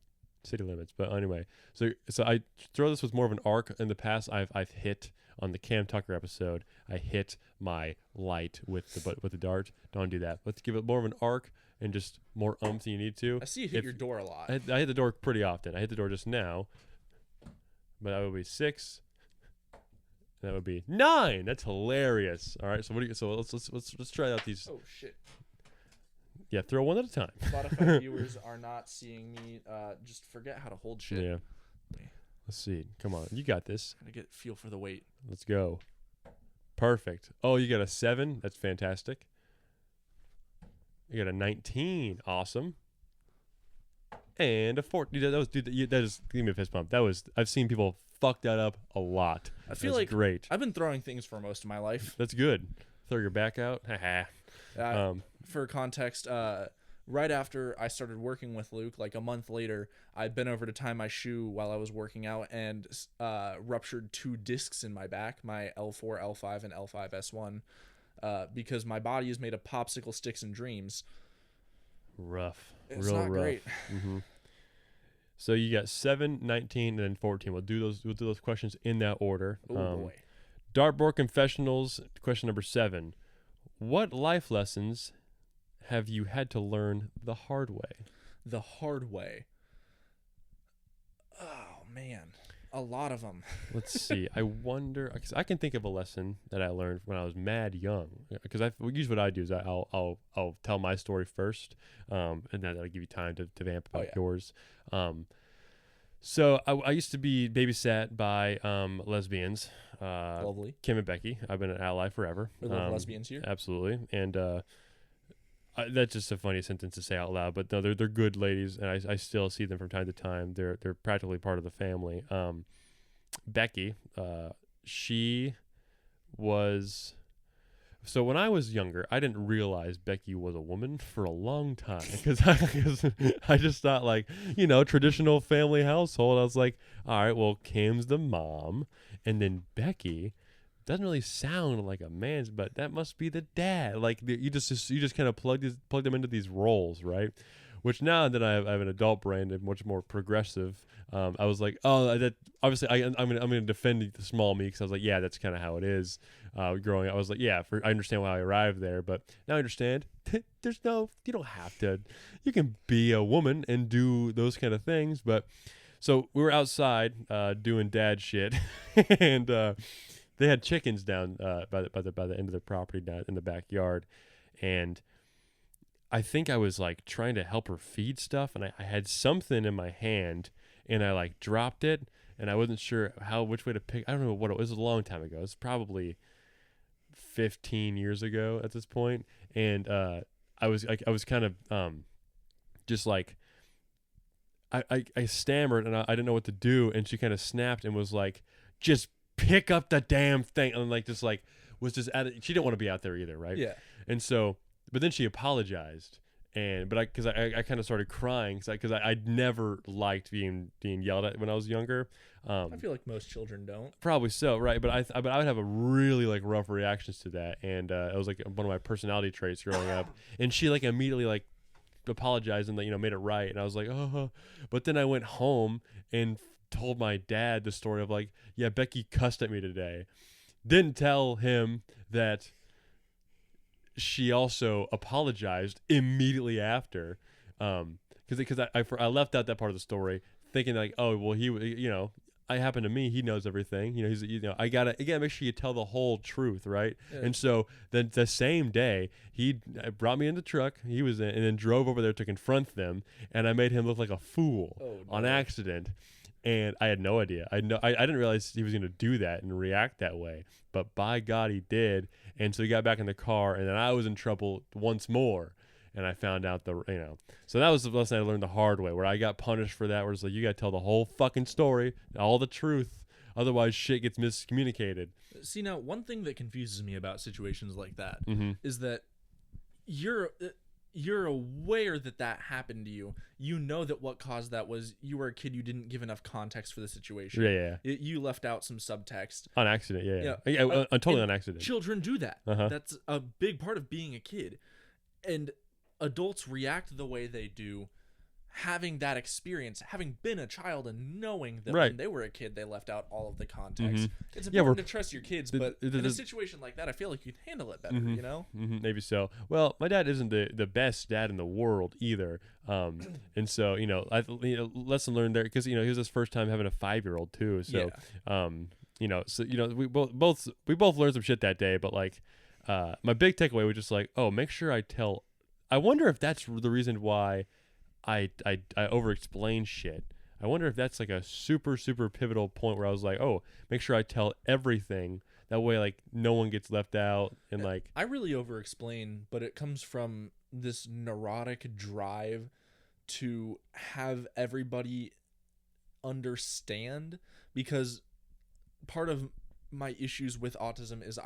City limits. But anyway, so I throw this with more of an arc. In the past, I've hit on the Cam Tucker episode. I hit my light with the dart. Don't do that. Let's give it more of an arc and just more oomph than you need to. I see you hit your door a lot. I hit the door pretty often. I hit the door just now, but that would be 6. That would be 9. That's hilarious. All right. So let's try out these. Oh shit. Yeah, throw one at a time. Spotify viewers are not seeing me. Just forget how to hold shit. Yeah. Let's see. Come on, you got this. Gotta feel for the weight. Let's go. Perfect. Oh, you got a 7. That's fantastic. You got a 19. Awesome. And a 4. Dude, that just give me a fist bump. I've seen people fuck that up a lot. I feel That's like great. I've been throwing things for most of my life. That's good. Throw your back out. For context, right after I started working with Luke, like a month later, I bent over to tie my shoe while I was working out and ruptured 2 discs in my back, my L4, L5, and L5 S1, because my body is made of popsicle sticks and dreams. Rough. It's Real not rough. great. Mm-hmm. So you got 7, 19, and then 14. We'll do those questions in that order. Oh boy. Dartboard confessionals. Question number 7. What life lessons have you had to learn the hard way? The hard way. Oh man, a lot of them. Let's see. I wonder, because I can think of a lesson that I learned when I was mad young. Because usually what I do is I'll tell my story first, and then that'll give you time to vamp about yours. So I used to be babysat by lesbians. Lovely. Kim and Becky. I've been an ally forever. We love lesbians here. Absolutely. And that's just a funny sentence to say out loud, but no, they're good ladies, and I still see them from time to time. They're practically part of the family. Becky, she was. So when I was younger, I didn't realize Becky was a woman for a long time because I just thought, like, traditional family household. I was like, all right, well, Kim's the mom, and then Becky doesn't really sound like a man's, but that must be the dad. Like you just kind of plug them into these roles, right? Which now that I have an adult brain and much more progressive, I was like, oh, that obviously I'm gonna defend the small me because I was like, yeah, that's kind of how it is. Growing up, I was like, yeah, I understand how I arrived there, but now I understand. You don't have to. You can be a woman and do those kind of things. But so we were outside doing dad shit, and they had chickens down by the end of their property down in the backyard, and I think I was like trying to help her feed stuff, and I had something in my hand, and I like dropped it, and I wasn't sure which way to pick. I don't know what it was. It was a long time ago. It's probably 15 years ago at this point, and I was kind of just like I stammered, and I didn't know what to do, and she kind of snapped and was like, just pick up the damn thing, and like just like was just she didn't want to be out there either, right? Yeah. And so, but then she apologized, but I kind of started crying because I'd never liked being yelled at when I was younger. I feel like most children don't. Probably so, right? But I would have a really like rough reactions to that, and it was like one of my personality traits growing up. And she like immediately like apologized and like made it right, and I was like, oh. But then I went home and told my dad the story of like, yeah, Becky cussed at me today. Didn't tell him that she also apologized immediately after, because I left out that part of the story thinking like, oh well, I happened to me, he knows everything, he's I gotta make sure you tell the whole truth, right? Yeah. And so then the same day he brought me in the truck he was in and then drove over there to confront them, and I made him look like a fool on accident. And I had no idea. I didn't realize he was going to do that and react that way. But by God, he did. And so he got back in the car, and then I was in trouble once more. And I found out So that was the lesson I learned the hard way, where I got punished for that. Where it's like, you got to tell the whole fucking story, all the truth. Otherwise, shit gets miscommunicated. See, now, one thing that confuses me about situations like that is that you're aware that happened to you. You know that what caused that was you were a kid. You didn't give enough context for the situation. Yeah. You left out some subtext. On accident, yeah. Totally on accident. Children do that. That's a big part of being a kid. And adults react the way they do, having that experience, having been a child and knowing that when they were a kid, they left out all of the context. It's important to trust your kids, but in a situation like that, I feel like you'd handle it better, Maybe so. Well, my dad isn't the best dad in the world either. And so, lesson learned there, because, he was his first time having a 5-year-old too. So, we both learned some shit that day, but like, my big takeaway was just like, oh, make sure I wonder if that's the reason why I over-explain shit. I wonder if that's like a super, super pivotal point where I was like, oh, make sure I tell everything That way, like, no one gets left out. And like, I really over explain, but it comes from this neurotic drive to have everybody understand, because part of my issues with autism is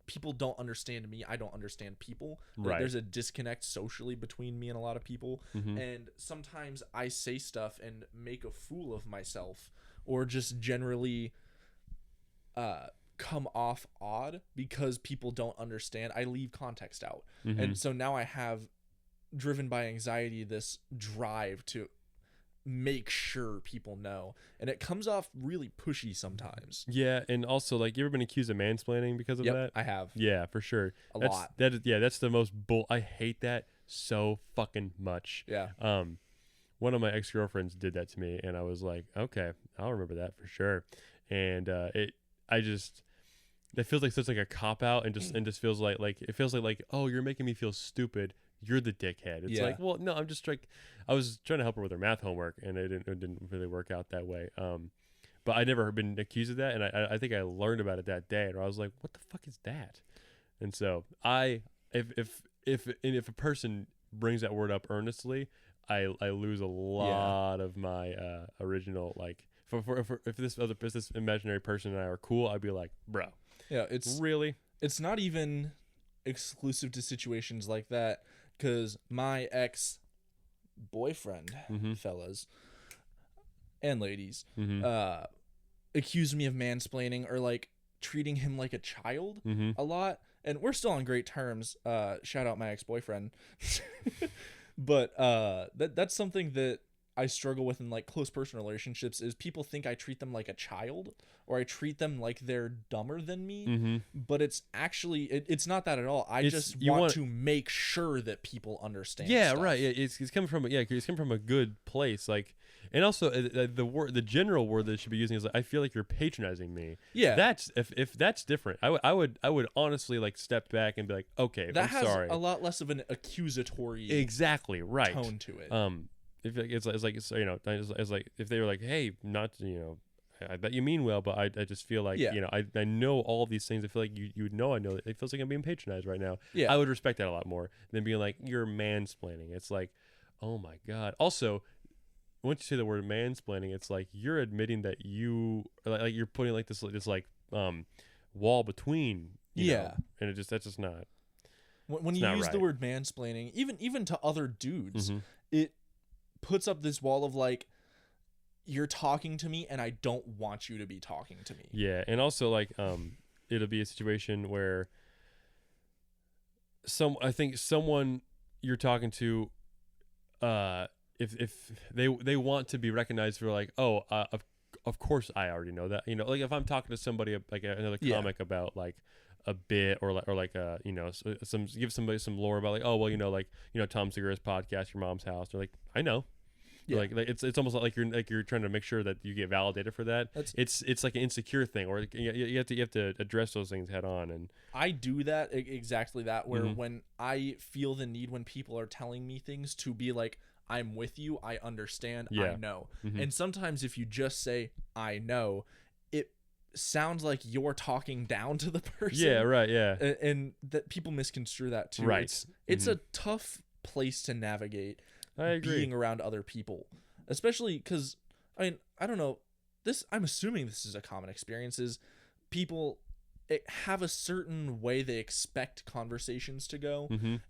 people don't understand me. I don't understand people. Right. There's a disconnect socially between me and a lot of people. Mm-hmm. And sometimes I say stuff and make a fool of myself, or just generally come off odd because people don't understand. I leave context out. Mm-hmm. And so now I have, driven by anxiety, this drive to make sure people know, and it comes off really pushy sometimes. Yeah, and also, like, you ever been accused of mansplaining because of that? I have. Yeah, for sure. A lot. That's the most I hate that so fucking much. Yeah. One of my ex-girlfriends did that to me, and I was like, okay, I'll remember that for sure. And that feels like such like a cop out, and just feels like it feels like, oh, you're making me feel stupid. You're the dickhead. It's like, well, no, I'm just like, I was trying to help her with her math homework, and it didn't really work out that way. But I never been accused of that, and I think I learned about it that day, and I was like, what the fuck is that? And so if a person brings that word up earnestly, I lose a lot of my original, like, if this imaginary person and I are cool, I'd be like, bro, it's not even exclusive to situations like that, because my ex-boyfriend, fellas and ladies, accused me of mansplaining, or like treating him like a child a lot, and we're still on great terms. Shout out my ex-boyfriend. But that's something that I struggle with in like close personal relationships, is people think I treat them like a child, or I treat them like they're dumber than me. But it's actually, it's not that at all. I just want to make sure that people understand. Yeah, stuff. right. It's coming from a good place. Like, and also the general word that it should be using is like, I feel like you're patronizing me. Yeah, that's if that's different. I would honestly like step back and be like, okay, that I'm sorry. has a lot less of an accusatory tone to it. If it's like if they were like, hey, not I bet you mean well, but I just feel like I know all these things. I feel like you would know. I know it feels like I'm being patronized right now. Yeah, I would respect that a lot more than being like, you're mansplaining. It's like, oh my god. Also, once you say the word mansplaining, it's like you're admitting that you like you're putting like this wall between you know, and that's just not. When you use the word mansplaining, even to other dudes, it puts up this wall of like, you're talking to me and I don't want you to be talking to me. Yeah, and also like it'll be a situation where I think someone you're talking to if they want to be recognized for like, oh, of course I already know that. Like if I'm talking to somebody like another comic about like a bit or like give somebody some lore about like, oh well, Tom Segura's podcast, Your Mom's House, they're like, I know. Yeah. Like it's almost like you're trying to make sure that you get validated for that. It's like an insecure thing, or you have to address those things head on. And I do that exactly that, where when I feel the need when people are telling me things to be like, I'm with you, I understand, I know. And sometimes if you just say I know, it sounds like you're talking down to the person. Yeah, right, yeah. And that people misconstrue that too. Right. It's a tough place to navigate. I agree. Being around other people, especially because I don't know this. I'm assuming this is a common experience. Is people have a certain way they expect conversations to go,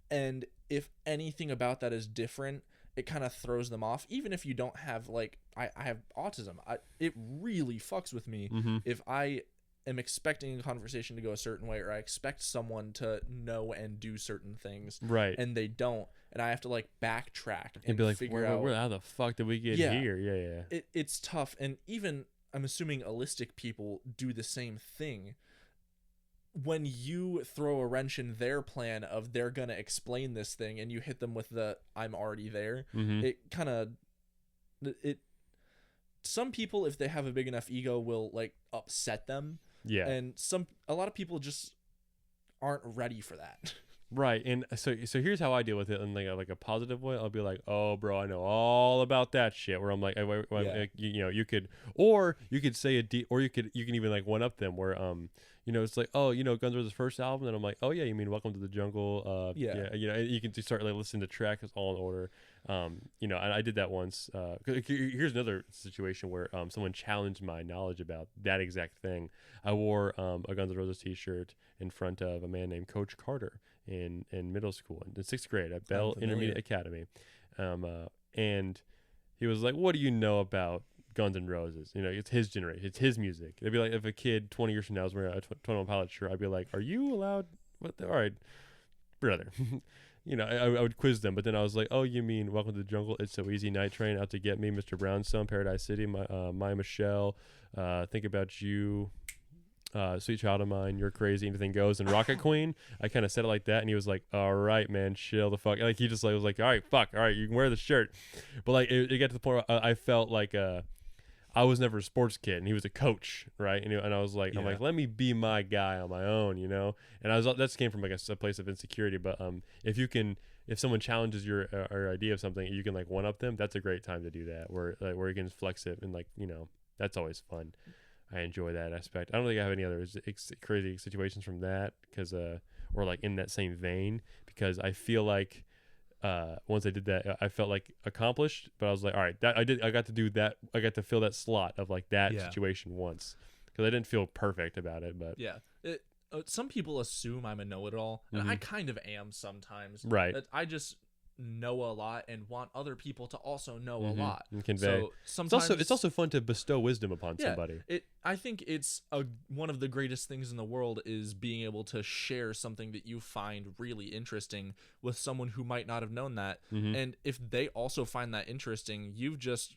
and if anything about that is different, it kind of throws them off. Even if you don't have like I have autism, it really fucks with me if I am expecting a conversation to go a certain way, or I expect someone to know and do certain things, right, and they don't, and I have to like backtrack and be like, figure out how the fuck did we get here? Yeah. It's tough, and even I'm assuming allistic people do the same thing. When you throw a wrench in their plan of they're gonna explain this thing, and you hit them with the I'm already there, it kind of some people, if they have a big enough ego, will like upset them. Yeah. And a lot of people just aren't ready for that. Right. And so here's how I deal with it in like a positive way. I'll be like, oh, bro, I know all about that shit. Where I'm like, you could say or you can even like one up them where it's like, oh, Guns N' Roses' first album, and I'm like, oh yeah, you mean Welcome to the Jungle? Yeah. You can just start like listening to tracks all in order. And I did that once. Here's another situation where someone challenged my knowledge about that exact thing. I wore a Guns N' Roses t-shirt in front of a man named Coach Carter in middle school, in 6th grade at Bell Intermediate Academy, and he was like, "What do you know about Guns N' Roses? It's his generation, it's his music." It'd be like if a kid 20 years from now was wearing a 21 Pilots shirt, I'd be like, "Are you allowed? All right, brother." I would quiz them, but then I was like, "Oh, you mean Welcome to the Jungle? It's So Easy, Night Train, Out to Get Me, Mr. Brownstone, Paradise City, my Michelle, Think About You, Sweet Child of Mine, You're Crazy, Anything Goes, and Rocket Queen." I kind of said it like that, and he was like, "All right, man, chill the fuck." Like he just like was like, "All right, fuck, all right, you can wear the shirt," but like it got to the point where I felt like I was never a sports kid, and he was a coach, right? And I was like, I'm like, let me be my guy on my own, And that came from like a place of insecurity. But if someone challenges your idea of something, you can like one up them. That's a great time to do that, where you can flex it, and like that's always fun. I enjoy that aspect. I don't think I have any other crazy situations from that or like in that same vein, because I feel like. Once I did that, I felt like accomplished, but I was like, all right, I got to do that. I got to fill that slot of like that situation once, because I didn't feel perfect about it, but some people assume I'm a know-it-all, and I kind of am sometimes. Right. That I just know a lot and want other people to also know a lot and convey. So sometimes it's also fun to bestow wisdom upon somebody. I think it's one of the greatest things in the world is being able to share something that you find really interesting with someone who might not have known that, and if they also find that interesting, you've just,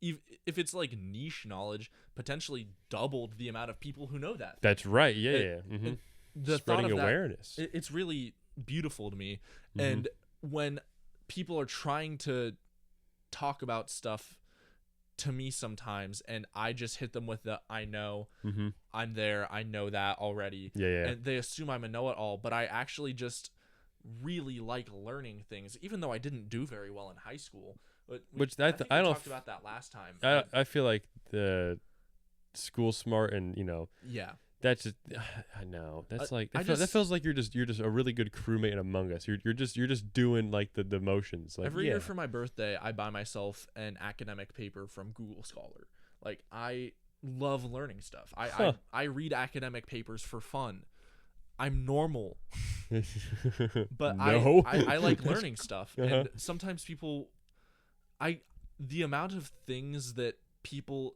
if it's like niche knowledge, potentially doubled the amount of people who know that. That's right. The spreading awareness. It's really beautiful to me, and when people are trying to talk about stuff to me sometimes, and I just hit them with the I know, I'm there, I know that already, and they assume I'm a know-it-all, but I actually just really like learning things, even though I didn't do very well in high school. But I think we talked about that last time. I feel like the school smart and that's just, I know that's that feels like you're just a really good crewmate among us. You're just doing like the motions. Like, every year for my birthday, I buy myself an academic paper from Google Scholar. Like, I love learning stuff. I read academic papers for fun. I'm normal, but no. I like learning stuff, and sometimes people, the amount of things that people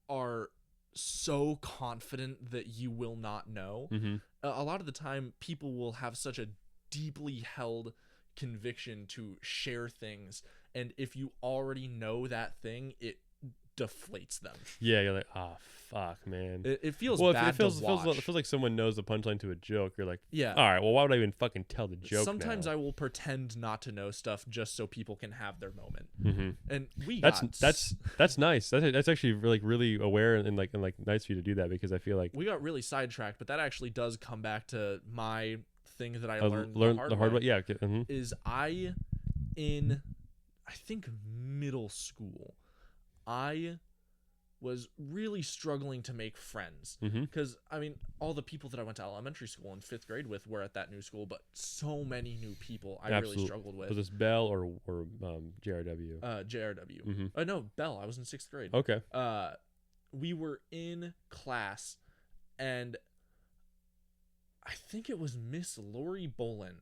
are so confident that you will not know. A lot of the time people will have such a deeply held conviction to share things, and if you already know that thing, it deflates them. You're like, oh fuck, man. It feels bad. It feels like someone knows the punchline to a joke. You're like, all right, well, why would I even fucking tell the joke? Sometimes I will pretend not to know stuff just so people can have their moment. And that's nice. That's actually really aware and like nice for you to do that, because I feel like we got really sidetracked, but that actually does come back to my thing that I learned the hard way. Yeah. Is in I think middle school, I was really struggling to make friends, because I mean, all the people that I went to elementary school and 5th grade with were at that new school, but so many new people I really struggled with. Was this Bell or JRW? JRW. No, Bell. I was in 6th grade. Okay. We were in class, and I think it was Miss Lori Bolin.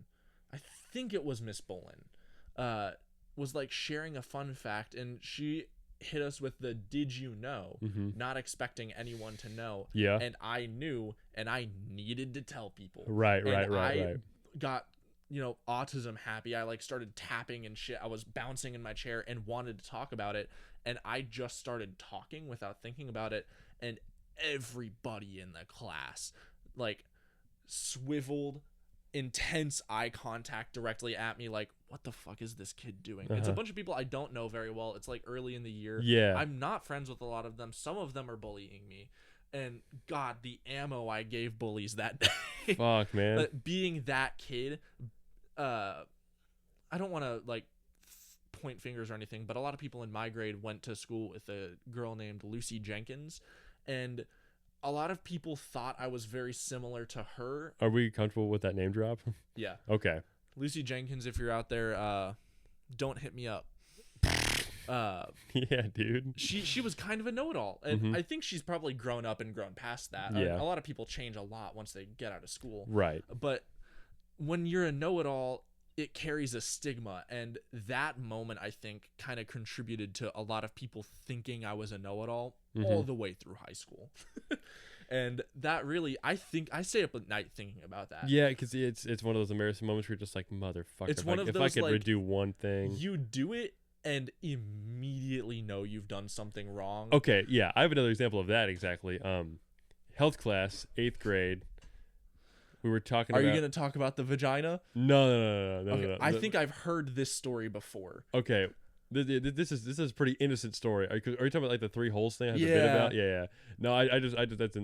Was like sharing a fun fact, and she hit us with the did you know, not expecting anyone to know. And I knew, and I needed to tell people. Right. Got autism happy. I like started tapping and shit. I was bouncing in my chair and wanted to talk about it, and I just started talking without thinking about it, and everybody in the class like swiveled, intense eye contact directly at me, like, what the fuck is this kid doing? It's a bunch of people I don't know very well. It's like early in the year. I'm not friends with a lot of them. Some of them are bullying me, and God, the ammo I gave bullies that day. Fuck, man. But being that kid, I don't want to like point fingers or anything, but a lot of people in my grade went to school with a girl named Lucy Jenkins, and a lot of people thought I was very similar to her. Are we comfortable with that name drop? Yeah. Okay. Lucy Jenkins, if you're out there, don't hit me up. Yeah, dude. She was kind of a know-it-all, and I think she's probably grown up and grown past that. Yeah. A lot of people change a lot once they get out of school. Right. But when you're a know-it-all, it carries a stigma, and that moment, I think, kind of contributed to a lot of people thinking I was a know-it-all all the way through high school. And that really, I think, I stay up at night thinking about that. Yeah, because it's one of those embarrassing moments where you're just like, motherfucker. It's one of if those, I could like, redo one thing. You do it and immediately know you've done something wrong. Okay, yeah, I have another example of that exactly. Health class, 8th grade. We were talking about... Are you going to talk about the vagina? No. Okay, No. I think I've heard this story before. Okay. This is a pretty innocent story. Are you talking about like the 3 holes thing I had a bit Yeah. about? Yeah. No, I just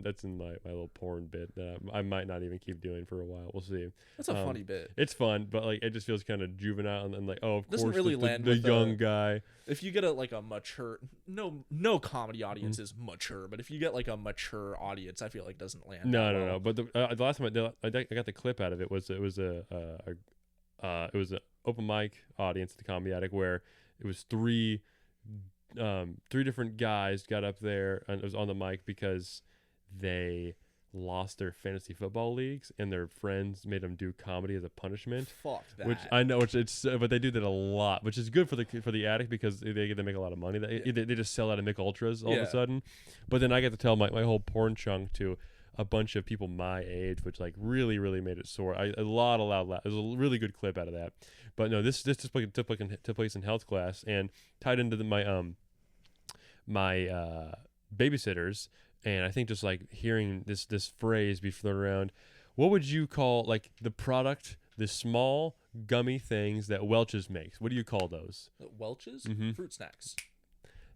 that's in my little porn bit that I might not even keep doing for a while. We'll see. That's a funny bit. It's fun, but like it just feels kind of juvenile and like, oh, of Doesn't course really the land the with young guy. If you get a mature, no comedy audience is mature, but if you get like a mature audience, I feel like doesn't land. No. But the last time I got the clip out of it was a open mic audience at the Comedy Attic where it was 3 different guys got up there and it was on the mic because they lost their fantasy football leagues and their friends made them do comedy as a punishment. Fuck that. Which I know, but they do that a lot, which is good for the Attic because they make a lot of money. They just sell out of Mick Ultras all of a sudden. But then I get to tell my whole porn chunk to a bunch of people my age, which like really made it sore. A lot of loud. There's a really good clip out of that. But no, this took place in health class and tied into my babysitters. And I think just like hearing this phrase be thrown around, what would you call like the product, the small gummy things that Welch's makes? What do you call those? Welch's? Fruit snacks.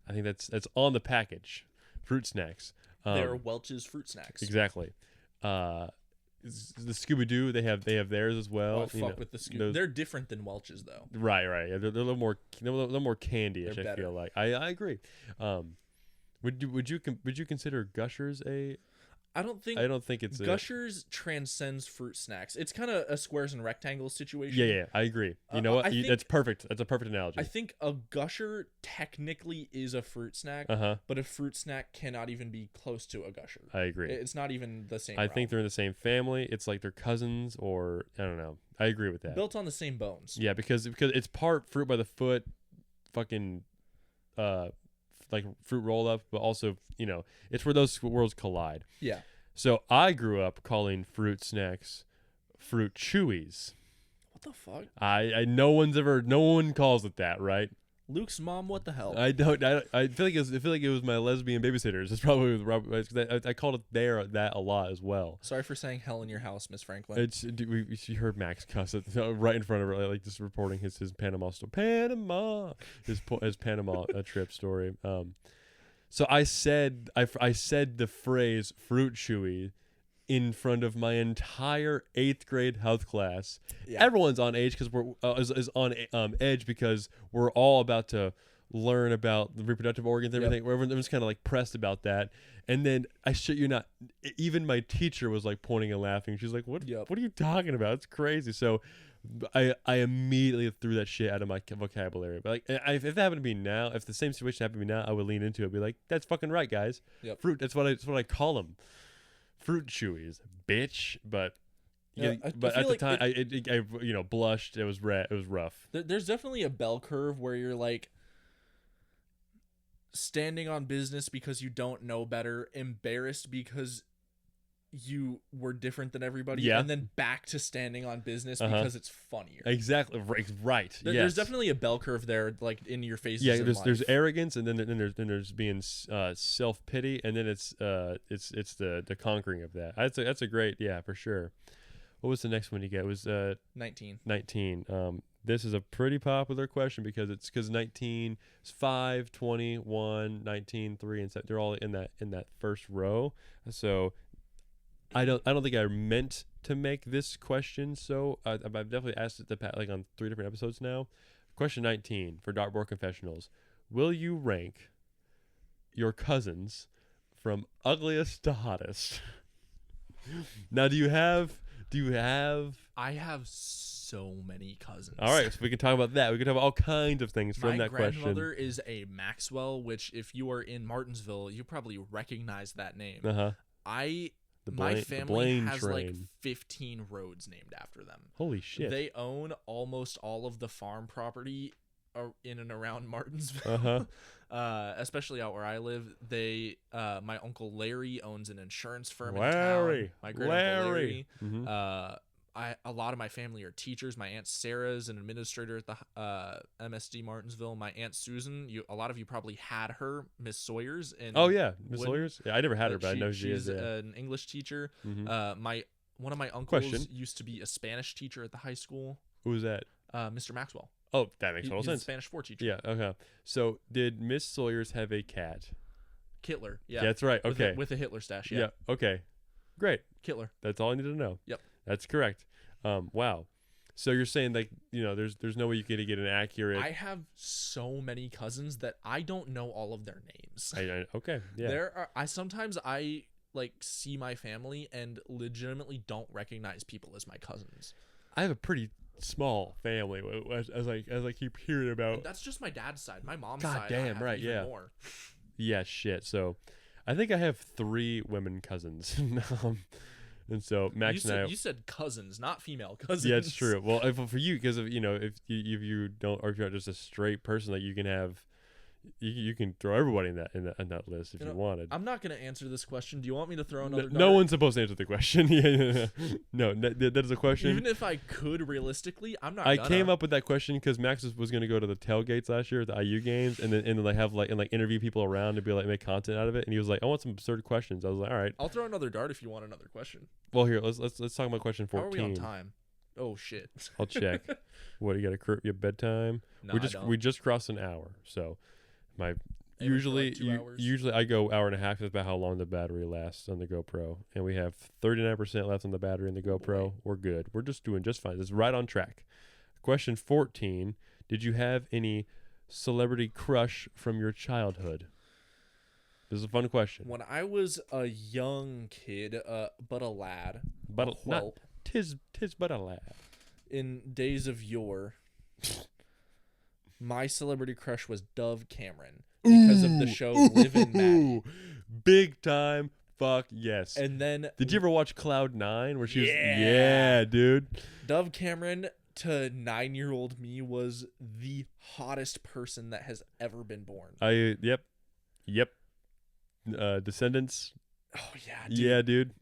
I think that's on the package. Fruit snacks. They're Welch's fruit snacks. Exactly. The Scooby-Doo, they have theirs as well. Oh, fuck with the Scooby. They're different than Welch's though. Right. Yeah, they're a little more candy-ish. I feel like. I agree. Would you consider Gushers a? I don't think it's Gushers transcends fruit snacks. It's kind of a squares and rectangles situation. Yeah, I agree. You know what? That's perfect. That's a perfect analogy. I think a Gusher technically is a fruit snack, but a fruit snack cannot even be close to a Gusher. I agree. It's not even the same. I think they're in the same family. It's like they're cousins, or I don't know. I agree with that. Built on the same bones. Yeah, because it's part fruit by the foot, fucking, like fruit roll up, but also it's where those worlds collide. Yeah. So I grew up calling fruit snacks fruit chewies. What the fuck? No one calls it that, right? Luke's mom, what the hell? I feel like it was my lesbian babysitters. It's probably with Robert. I called it that a lot as well. Sorry for saying hell in your house, Miss Franklin. She heard Max cuss it right in front of her, like just reporting his Panama story. His Panama trip story. So I said the phrase fruit chewy in front of my entire 8th grade health class. Yeah. Everyone's on edge because we're is on edge because we're all about to learn about the reproductive organs and everything. Yep. Everyone's kind of like pressed about that. And then I shit you not, even my teacher was like pointing and laughing. She's like, "What? What are you talking about? It's crazy." So I immediately threw that shit out of my vocabulary. But like, if that happened to me now, if the same situation happened to me now, I would lean into it and be like, "That's fucking right, guys. Yep. Fruit. That's what I call them. Fruit chewies, bitch." But yeah, but at the time, I blushed. It was red. It was rough. There's definitely a bell curve where you're like standing on business because you don't know better, embarrassed because you were different than everybody, and then back to standing on business because it's funnier. Exactly. Right. There's definitely a bell curve there, like in your faces. Yeah, there's arrogance, and then there's being self-pity, and then it's the conquering of that. That's a great, for sure. What was the next one you get? It was 19. 19. This is a pretty popular question because 19 is 5, 21, 19, 3, and 7. They're all in that first row. So I don't think I meant to make this question. So I've definitely asked it like on 3 different episodes now. Question 19 for Dartboard Confessionals: will you rank your cousins from ugliest to hottest. Now, do you have? I have so many cousins. All right, so we can talk about that. We can talk about all kinds of things from that question. My grandmother is a Maxwell, which if you are in Martinsville, you probably recognize that name. My family has like 15 roads named after them. Holy shit. They own almost all of the farm property in and around Martinsville. Especially out where I live. My uncle Larry owns an insurance firm in town. My great uncle Larry. A lot of my family are teachers. My Aunt Sarah is an administrator at the MSD Martinsville. My Aunt Susan, a lot of you probably had her, Miss Sawyers. Miss Sawyers? Yeah, I never had her, but I know she is. She's an English teacher. One of my uncles used to be a Spanish teacher at the high school. Who was that? Mr. Maxwell. Oh, that makes total sense. He's a Spanish 4 teacher. Yeah, okay. So, did Miss Sawyers have a cat? Kittler, yeah. Yeah, that's right, okay. With a Hitler stash, yeah. Okay. Great. Kittler. That's all I needed to know. Yep. That's correct. Wow. So, you're saying, like, there's no way you could get an accurate... I have so many cousins that I don't know all of their names. Okay, yeah. Sometimes I see my family and legitimately don't recognize people as my cousins. I have a pretty small family as I keep hearing about. And that's just my dad's side. My mom's God side. damn, right, even yeah. More. Yeah, shit. So, I think I have 3 women cousins. And so Max and I. You said cousins, not female cousins. Yeah, it's true. Well, for you, because of if you don't, or if you're not just a straight person, like you can have. You can throw everybody in that list if you wanted. I'm not going to answer this question. Do you want me to throw another? No one's supposed to answer the question. Yeah. No, that is a question. Even if I could realistically, I'm not. I came up with that question because Max was going to go to the tailgates last year at the IU games, and then they have interview people around to be make content out of it. And he was like, I want some absurd questions. I was like, all right. I'll throw another dart if you want another question. Well, here let's talk about question 14. How are we on time? Oh shit. I'll check. What, you got your bedtime? No, we just crossed an hour, so usually I go hour and a half. That's about how long the battery lasts on the GoPro, and we have 39% left on the battery in the GoPro. We're good. We're just doing just fine. This is right on track. Question 14: did you have any celebrity crush from your childhood? This is a fun question. When I was a young kid, but a lad, but a whelp, tis but a lad. In days of yore, my celebrity crush was Dove Cameron because of the show Liv and Maddie. Big time. Fuck yes. And then did you ever watch Cloud 9 where she was? Yeah, dude. Dove Cameron to 9-year-old me was the hottest person that has ever been born. Yep. Descendants. Oh yeah, dude. Yeah, dude.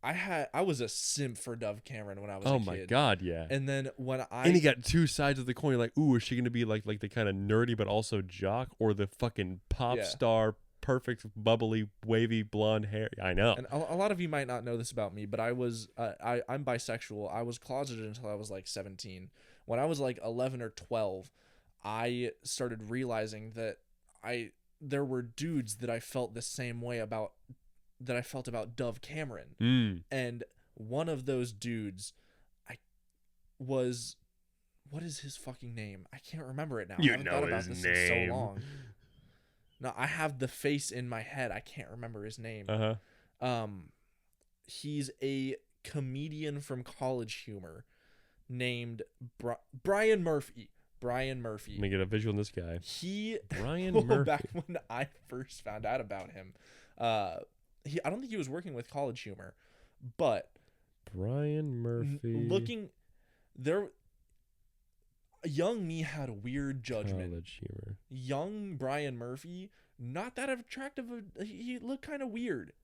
I was a simp for Dove Cameron when I was a kid. Oh my god, yeah. And then and he got 2 sides of the coin. You're like, ooh, is she gonna be like the kind of nerdy but also jock, or the fucking pop star, perfect, bubbly, wavy blonde hair? I know. And a lot of you might not know this about me, but I'm bisexual. I was closeted until I was like 17. When I was like 11 or 12, I started realizing that there were dudes that I felt the same way about that I felt about Dove Cameron. And one of those dudes was, what is his fucking name? I can't remember it now. I haven't thought about this in so long. No, I have the face in my head. I can't remember his name. He's a comedian from College Humor named Brian Murphy. Brian Murphy. Let me get a visual on this guy. Brian Murphy. Back when I first found out about him, I don't think he was working with College Humor, but Brian Murphy. Looking there, young me had a weird judgment. College Humor. Young Brian Murphy, not that attractive. He looked kind of weird.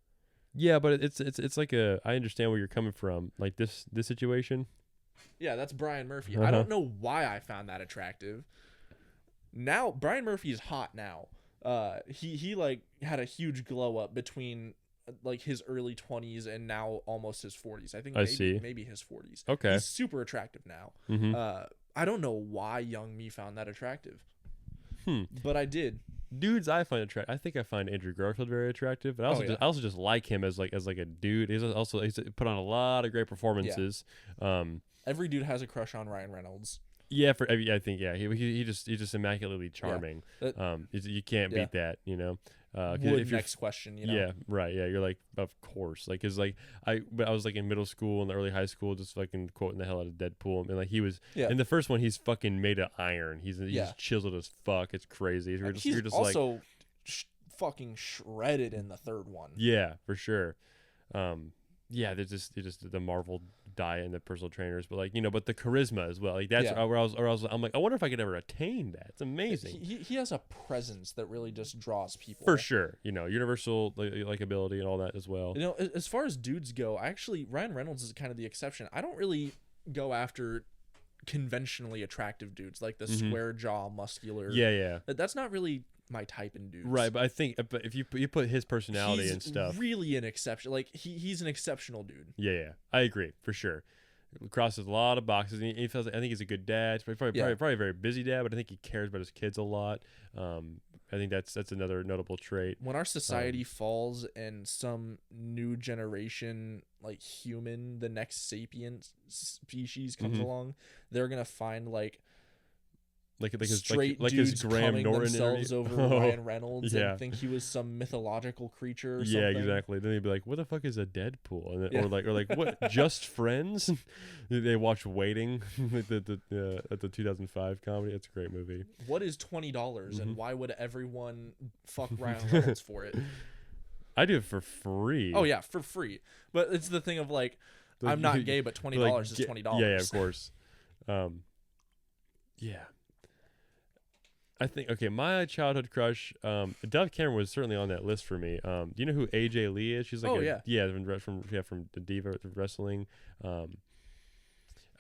Yeah, but it's like I understand where you're coming from. Like this situation. Yeah, that's Brian Murphy. I don't know why I found that attractive. Now Brian Murphy is hot now. He like had a huge glow up between like his early 20s and now almost his 40s. I think maybe his 40s. Okay. He's super attractive now. I don't know why young me found that attractive. But I did. Dudes I find attractive. I think I find Andrew Garfield very attractive, but I also just like him as like a dude. He's put on a lot of great performances. Yeah. Every dude has a crush on Ryan Reynolds. Yeah, I think he just immaculately charming. You can't beat that, you know. If next question, Yeah, right. Yeah, you're like, of course. Like, cause like I was like in middle school and early high school, just fucking quoting the hell out of Deadpool. And like he was in the first one, he's fucking made of iron. He's chiseled as fuck. It's crazy. You're just also like fucking shredded in the third one. Yeah, for sure. Yeah, there's just the Marvel diet and the personal trainers, but like but the charisma as well. Like that's where I'm like, I wonder if I could ever attain that. It's amazing. He has a presence that really just draws people. For sure, universal likability and all that as well. As far as dudes go, Ryan Reynolds is kind of the exception. I don't really go after conventionally attractive dudes like the square jaw, muscular. Yeah. That's not really my type in dudes. Right, but I think if you put his personality and stuff, he's really an exception. Like he's an exceptional dude. Yeah, I agree for sure. Crosses a lot of boxes. And he feels like, I think he's a good dad. Probably a very busy dad, but I think he cares about his kids a lot. I think that's another notable trait. When our society falls and some new generation, like human, the next sapient species comes along, they're gonna find like straight dudes his Graham coming Norton themselves over Ryan Reynolds and think he was some mythological creature or something. Yeah, exactly. Then they'd be like, what the fuck is a Deadpool? And then, or like what, Just Friends? They watch Waiting at the 2005 comedy. It's a great movie. What is $20 and why would everyone fuck Ryan Reynolds for it? I do it for free. Oh yeah, for free. But it's the thing of like I'm not gay, but $20 is $20. Yeah, of course. Yeah. I think my childhood crush, Dove Cameron was certainly on that list for me. Do you know who AJ Lee is? She's like from the Diva Wrestling.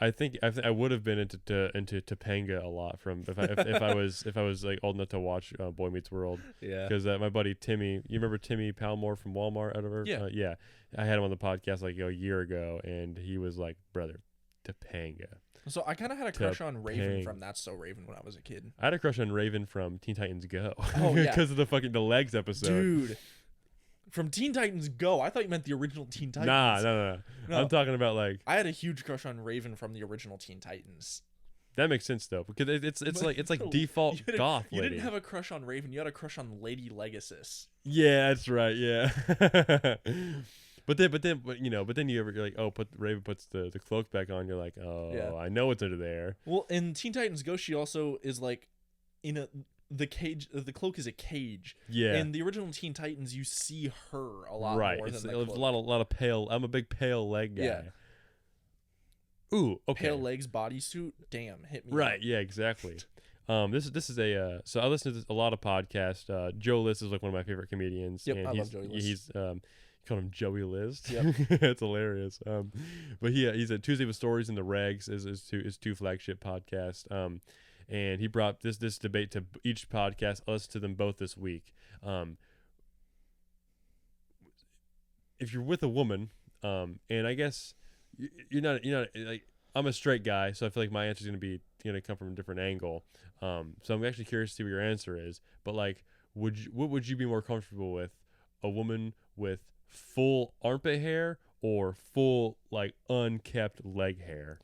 I think I would have been into Topanga a lot from if I was like old enough to watch Boy Meets World. Yeah. Because my buddy Timmy, you remember Timmy Palmore from Walmart? Yeah. I had him on the podcast like a year ago, and he was like, brother, Topanga. So I kind of had a crush on Raven from That's So Raven when I was a kid. I had a crush on Raven from Teen Titans Go. Oh yeah, because of the legs episode. Dude, from Teen Titans Go. I thought you meant the original Teen Titans. Nah, no. I'm talking about like. I had a huge crush on Raven from the original Teen Titans. That makes sense though, because it's like default goth lady. You didn't have a crush on Raven. You had a crush on Lady Legacy. Yeah, that's right. Yeah. But then you're like, oh, Raven puts the cloak back on. You're like, oh, yeah. I know what's under there. Well, in Teen Titans Go, she also is like the cage. The cloak is a cage. Yeah. In the original Teen Titans, you see her a lot more than the cloak. A lot of pale. I'm a big pale leg guy. Yeah. Ooh, okay. Pale legs bodysuit. Damn, hit me. Right. Up. Yeah. Exactly. This is a so I listen to a lot of podcasts. Joe List is like one of my favorite comedians. Yep, I love Joey List. He's called him Joey List. Yep. It's hilarious. But he's at Tuesday with Stories and the Regs is his two flagship podcasts. And he brought this debate to each podcast. I listened to them both this week. If you're with a woman, and I guess you're not like, I'm a straight guy, so I feel like my answer is gonna come from a different angle. So I'm actually curious to see what your answer is. But like, what would you be more comfortable with? A woman with full armpit hair or full like unkept leg hair?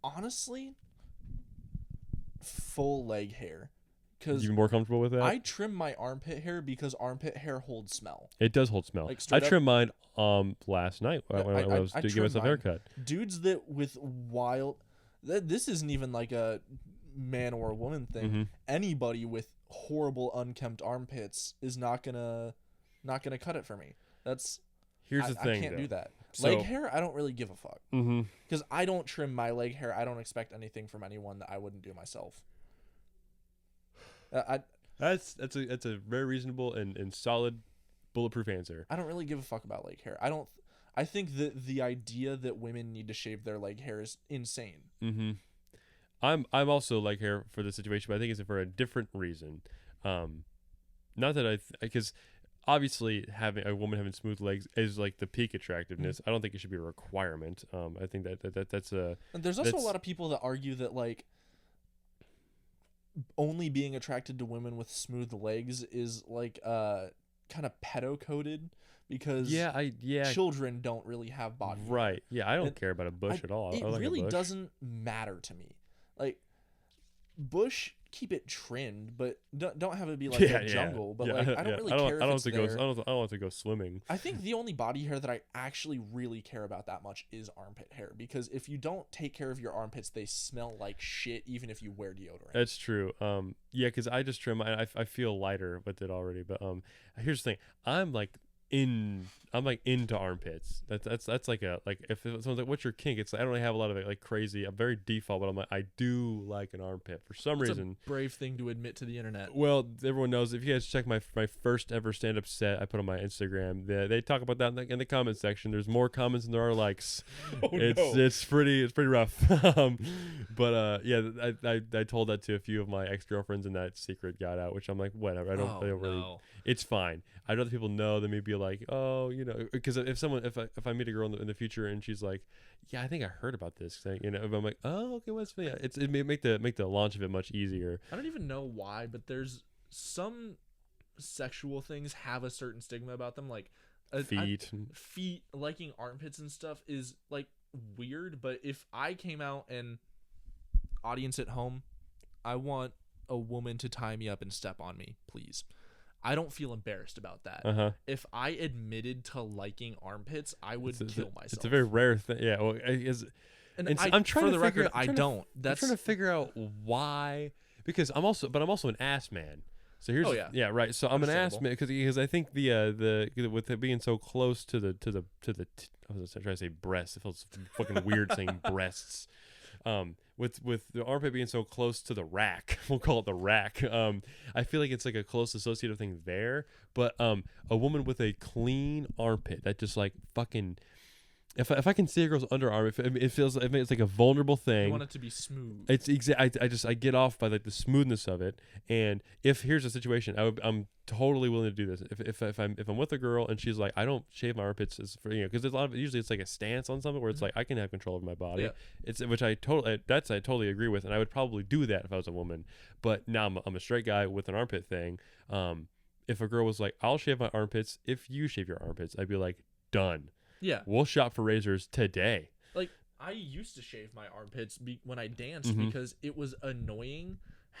Honestly, full leg hair. Because you're more comfortable with that? I trim my armpit hair because armpit hair holds smell. It does hold smell. Like I trimmed mine last night when I was to give myself a haircut. Dudes that with wild, this isn't even like a man or a woman thing. Mm-hmm. Anybody with horrible unkempt armpits is not gonna cut it for me. Here's the thing. I can't do that. Leg hair, I don't really give a fuck. Because I don't trim my leg hair. I don't expect anything from anyone that I wouldn't do myself. That's a very reasonable and solid bulletproof answer. I don't really give a fuck about leg hair. I think that the idea that women need to shave their leg hair is insane. Mm-hmm. I'm also leg hair for the situation, but I think it's for a different reason. Not that because obviously having a woman having smooth legs is like the peak attractiveness. I don't think it should be a requirement. I think that's a. And there's also a lot of people that argue that like only being attracted to women with smooth legs is like kind of pedo coded because children don't really have body hair. Right. Yeah, I don't care about a bush at all. It really doesn't matter to me. Like bush keep it trimmed, but don't have it be like a jungle. But like I don't really care if it's there. I don't want to go swimming. I think the only body hair that I actually really care about that much is armpit hair, because if you don't take care of your armpits, they smell like shit even if you wear deodorant. That's true. Yeah, because I just trim. I feel lighter with it already. But here's the thing. I'm into armpits. That's like if someone's like, "What's your kink?" It's like, I don't really have a lot of it like crazy. I'm very default, but I'm like, I do like an armpit for some reason. A brave thing to admit to the internet. Well, everyone knows. If you guys check my first ever stand up set, I put on my Instagram. They talk about that in the comment section. There's more comments than there are likes. It's pretty rough. But yeah, I told that to a few of my ex girlfriends, and that secret got out. Which I'm like, whatever. I don't really. It's fine. I'd rather people know than me be like, oh, you know, because if I meet a girl in the future and she's like, yeah, I think I heard about this thing, you know, if I'm like, oh, okay, what's yeah, it make the launch of it much easier. I don't even know why, but there's some sexual things have a certain stigma about them, like feet, liking armpits and stuff is like weird. But if I came out and audience at home, I want a woman to tie me up and step on me, please. I don't feel embarrassed about that. If I admitted to liking armpits, I would kill myself. It's a very rare thing. Yeah. Well, I'm trying for to the record, I don't. I'm trying to figure out why, because I'm also an ass man. So here's right. So I'm an ass man because I think the with it being so close to the I was trying to say breasts. It feels fucking weird saying breasts. With the armpit being so close to the rack, we'll call it the rack. I feel like it's like a close associative thing there. But a woman with a clean armpit that just like fucking, if I can see a girl's underarm, it's like a vulnerable thing. You want it to be smooth. It's I get off by like the smoothness of it. And if here's a situation, I'm totally willing to do this. If I'm with a girl and she's like, I don't shave my armpits, because there's a lot of usually it's like a stance on something where it's like I can have control over my body. Yeah. I totally agree with, and I would probably do that if I was a woman. But now I'm a straight guy with an armpit thing. If a girl was like, I'll shave my armpits if you shave your armpits, I'd be like, done. Yeah, we'll shop for razors today. Like I used to shave my armpits when I danced because it was annoying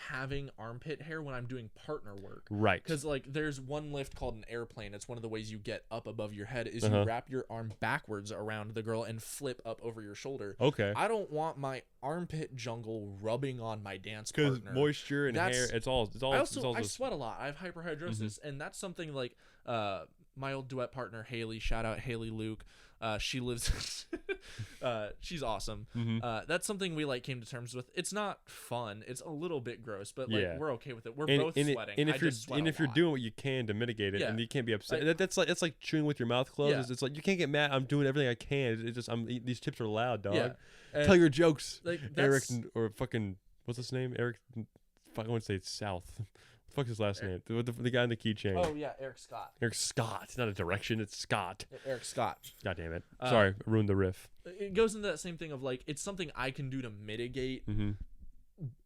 having armpit hair when I'm doing partner work. Right. Because like there's one lift called an airplane. It's one of the ways you get up above your head is you wrap your arm backwards around the girl and flip up over your shoulder. Okay. I don't want my armpit jungle rubbing on my dance partner. Because moisture and hair, it's all. I sweat a lot. I have hyperhidrosis, and that's something like my old duet partner Haley. Shout out Haley Luke. She lives she's awesome. That's something we like came to terms with. It's not fun, it's a little bit gross, but like we're okay with it. We're both sweating. And if you're doing what you can to mitigate it, and you can't be upset, it's like chewing with your mouth closed. It's like you can't get mad. I'm doing everything I can. It's just these tips are loud, dog. Tell your jokes, like Eric, or fucking what's his name, Eric, I want to say it's South. Fuck's his last name? The guy in the keychain. Oh yeah, Eric Scott. Eric Scott. It's not a direction. It's Scott. Eric Scott. God damn it. Sorry, I ruined the riff. It goes into that same thing of like it's something I can do to mitigate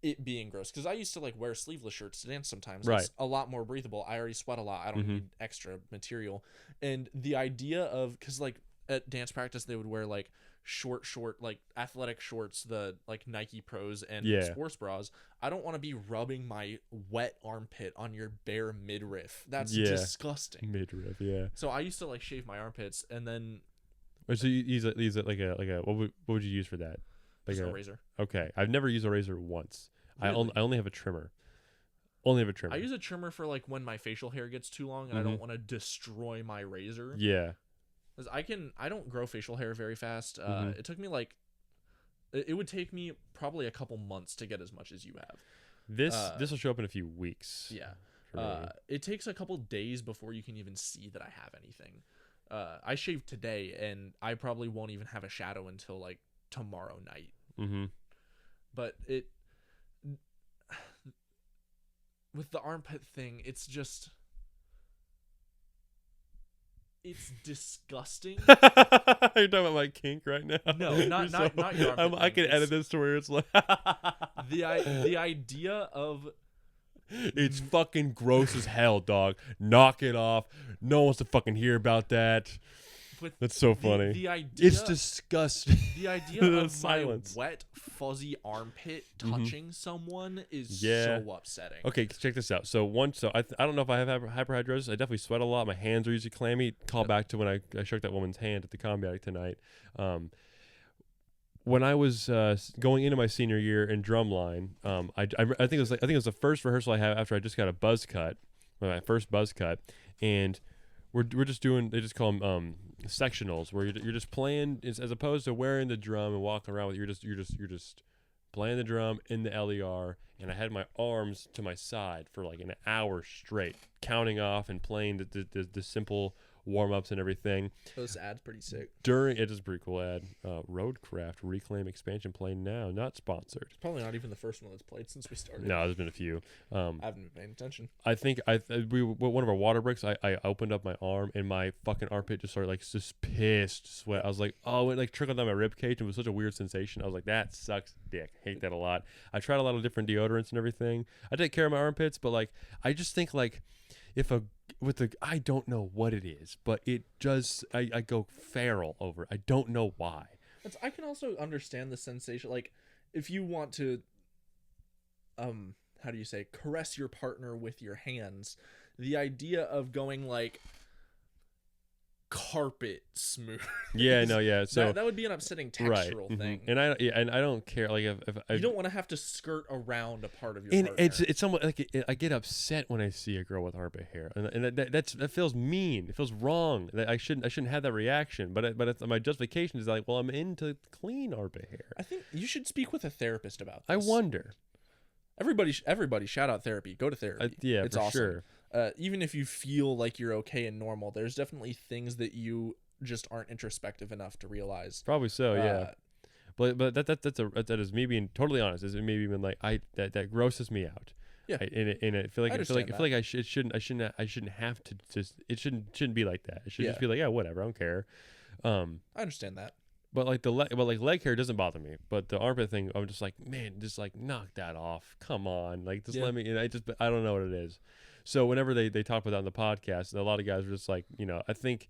it being gross. Because I used to like wear sleeveless shirts to dance sometimes. Right. It's a lot more breathable. I already sweat a lot. I don't need extra material. And the idea of because like at dance practice they would wear like short like athletic shorts, the like Nike Pros and sports bras. I don't want to be rubbing my wet armpit on your bare midriff. That's disgusting. Midriff, yeah. So I used to like shave my armpits and then. So you use it like a what would you use for that? Like a razor. Okay, I've never used a razor once. Really? I only have a trimmer. I use a trimmer for like when my facial hair gets too long and I don't want to destroy my razor. Yeah. Because I don't grow facial hair very fast. It took me it would take me probably a couple months to get as much as you have. This will show up in a few weeks. Yeah. It takes a couple days before you can even see that I have anything. I shaved today and I probably won't even have a shadow until like tomorrow night. But with the armpit thing, it's just. It's disgusting. You're talking about my kink right now? No, not your armpit. I can edit this to where it's like the idea of it's fucking gross as hell, dog. Knock it off. No one wants to fucking hear about that. That's so funny. The idea, it's disgusting. The idea of silence. my wet, fuzzy armpit touching someone is so upsetting. Okay, check this out. So I don't know if I have hyperhidrosis. I definitely sweat a lot. My hands are usually clammy. Call back to when I shook that woman's hand at the combat tonight. When I was going into my senior year in drumline, I think it was the first rehearsal I had after I just got a buzz cut, my first buzz cut, and we're just doing, they just call them sectionals, where you're just playing as opposed to wearing the drum and walking around with, you're just playing the drum in the LER, and I had my arms to my side for like an hour straight, counting off and playing the simple warm-ups and everything. This ad's pretty sick. It is a pretty cool ad. Roadcraft Reclaim Expansion playing now, not sponsored. It's probably not even the first one that's played since we started. No, there's been a few. I haven't been paying attention. I think one of our water breaks, I opened up my arm and my fucking armpit just started like just pissed sweat. I was like, oh, it like trickled down my rib cage. It was such a weird sensation. I was like, that sucks dick. Hate that a lot. I tried a lot of different deodorants and everything. I take care of my armpits, but like I just think like I don't know what it is, but it just I go feral over it. I don't know why. I can also understand the sensation. Like if you want to how do you say, caress your partner with your hands, the idea of going like carpet smooth. Yeah, no, yeah. So that would be an upsetting textural thing. And I don't care. Like if you don't want to have to skirt around a part of your and partner. it's somewhat like I get upset when I see a girl with armpit hair, and that feels mean. It feels wrong. That I shouldn't have that reaction. But my justification is like, well, I'm into clean armpit hair. I think you should speak with a therapist about this. I wonder. Everybody, shout out therapy. Go to therapy. Yeah, it's for awesome. sure. Even if you feel like you're okay and normal, there's definitely things that you just aren't introspective enough to realize. Probably so, yeah. But that is me being totally honest. Is me being like that grosses me out. Yeah. And I feel like I shouldn't have to just, it shouldn't be like that. It should just be like, yeah, whatever, I don't care. I understand that. But like leg hair doesn't bother me. But the armpit thing, I'm just like, man, just like knock that off. Come on, like just let me. And I don't know what it is. So whenever they talk about that on the podcast, a lot of guys are just like, I think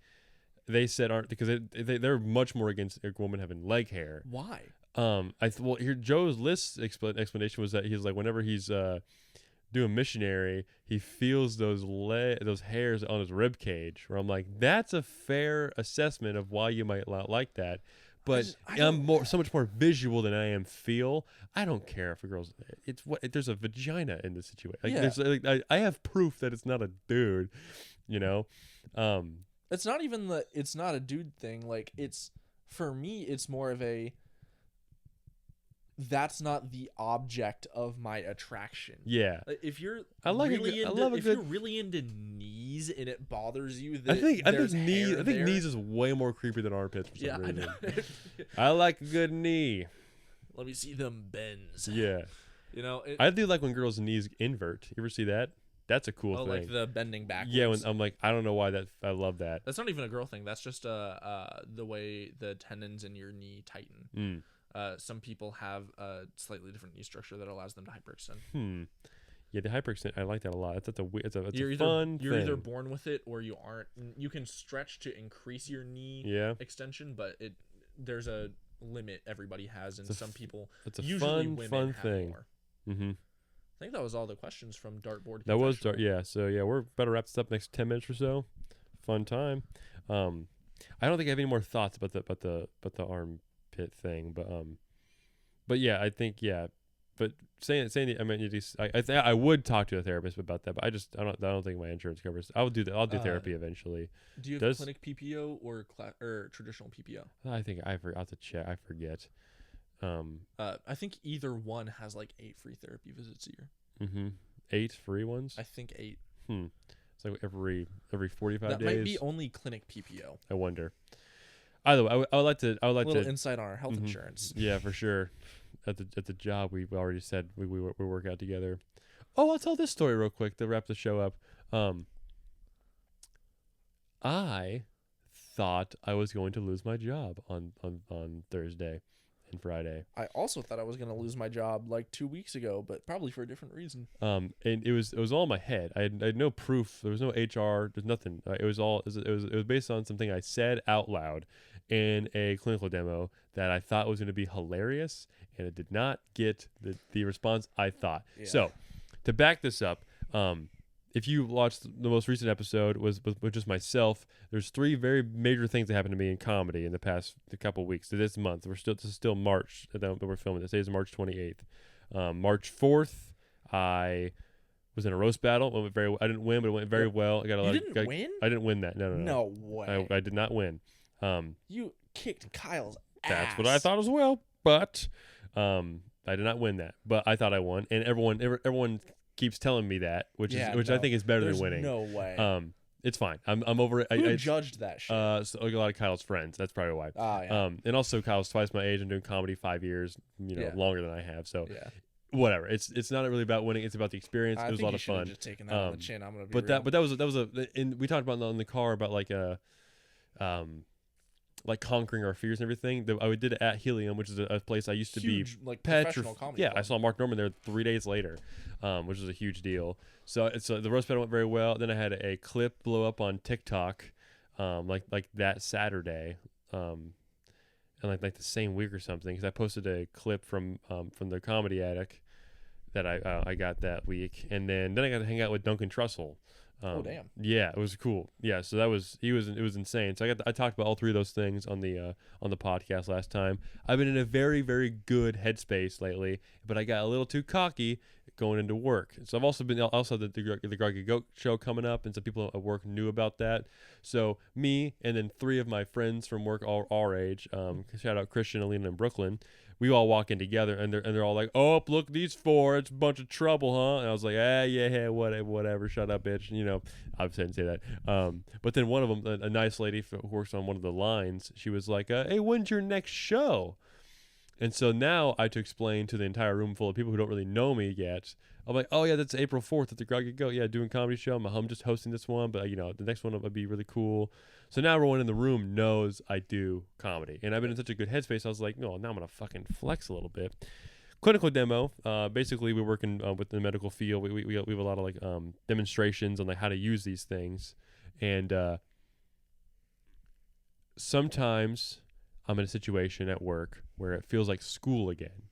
they said because they're much more against a woman having leg hair. Why? Here Joe's list explanation was that he's like, whenever he's doing missionary, he feels those hairs on his rib cage. Where I'm like, that's a fair assessment of why you might not like that. But I'm so much more visual than I am feel. I don't care if a girl's. There's a vagina in this situation. Like, I have proof that it's not a dude. It's not even it's not a dude thing. Like for me, it's more of a. That's not the object of my attraction. Yeah. If you're if you're really into knees and it bothers you, I think knees is way more creepy than armpits for some reason. I like a good knee. Let me see them bends. Yeah. I do like when girls' knees invert. You ever see that? That's a cool thing. Like the bending backwards. Yeah, when I'm like, I don't know why I love that. That's not even a girl thing. That's just the way the tendons in your knee tighten. Some people have a slightly different knee structure that allows them to hyperextend. Yeah, the hyperextend, I like that a lot. It's a fun thing. You're either born with it or you aren't. You can stretch to increase your knee extension, but there's a limit everybody has, and some people. It's a usually fun thing. More. Mm-hmm. I think that was all the questions from Dartboard. That was yeah. So yeah, we're about to wrap this up next 10 minutes or so. Fun time. I don't think I have any more thoughts about the armpit thing, but yeah, I think but saying I mean, I would talk to a therapist about that, but I don't think my insurance covers. I'll do that. I'll do therapy eventually. Do you have clinic PPO or traditional PPO? I think I'll have to check. I forget. I think either one has like 8 free therapy visits a year. Mm-hmm. 8 free ones? I think 8. It's like every 45 days. That might be only clinic PPO. I wonder. Either way, I would like to. A little insight on our health insurance. Yeah, for sure. At the job, we already said we work out together. Oh, I'll tell this story real quick to wrap the show up. I thought I was going to lose my job on Thursday, and Friday. I also thought I was going to lose my job like 2 weeks ago, but probably for a different reason. And it was all in my head. I had no proof. There was no HR. There's nothing. It was based on something I said out loud in a clinical demo that I thought was going to be hilarious, and it did not get the response I thought. Yeah. So, to back this up, if you watched the most recent episode with just myself, there's 3 very major things that happened to me in comedy in the past couple of weeks. This month, this is still March that we're filming. This is March 28th. March 4th, I was in a roast battle. It went I didn't win, but it went very well. I got a lot. You didn't win? I didn't win that. No. No way. I did not win. You kicked Kyle's ass. That's what I thought as well, but I did not win that. But I thought I won, and everyone keeps telling me that, which I think is better than winning. No way. It's fine. I'm over it. Who judged that shit? So a lot of Kyle's friends. That's probably why. Yeah. And also Kyle's twice my age and doing comedy 5 years, longer than I have. So yeah. Whatever. It's not really about winning. It's about the experience. It was a lot of fun. Just taken that on the chin. I'm gonna be but real. that was and we talked about in the car about like conquering our fears and everything. I did it at Helium, which is a place I used to Huge, be like professional comedy. Yeah, club. I saw Mark Norman there 3 days later, which was a huge deal. So the roast battle went very well. Then I had a clip blow up on TikTok, like that Saturday, and like the same week or something, because I posted a clip from the Comedy Attic that I got that week, and then I got to hang out with Duncan Trussell. Oh damn! Yeah, it was cool. Yeah, so it was insane. So I talked about all 3 of those things on the podcast last time. I've been in a very, very good headspace lately, but I got a little too cocky going into work. So I've also the Groggy Goat show coming up, and some people at work knew about that. So me and then 3 of my friends from work, all our age, shout out Christian, Alina, and Brooklyn. We all walk in together, and they're all like, "Oh, look, these 4, it's a bunch of trouble, huh?" And I was like, yeah, whatever, shut up, bitch. Obviously I didn't say that. But then one of them, a nice lady who works on one of the lines, she was like, "Hey, when's your next show?" And so now I had to explain to the entire room full of people who don't really know me yet. I'm like, "Oh yeah, that's April 4th at the Groggy Goat. Yeah, doing a comedy show. I'm just hosting this one, but the next one will be really cool." So now everyone in the room knows I do comedy, and I've been in such a good headspace. I was like, "No, now I'm gonna fucking flex a little bit." Clinical demo. Basically, we're working with the medical field. We have a lot of like demonstrations on like how to use these things, and sometimes I'm in a situation at work where it feels like school again,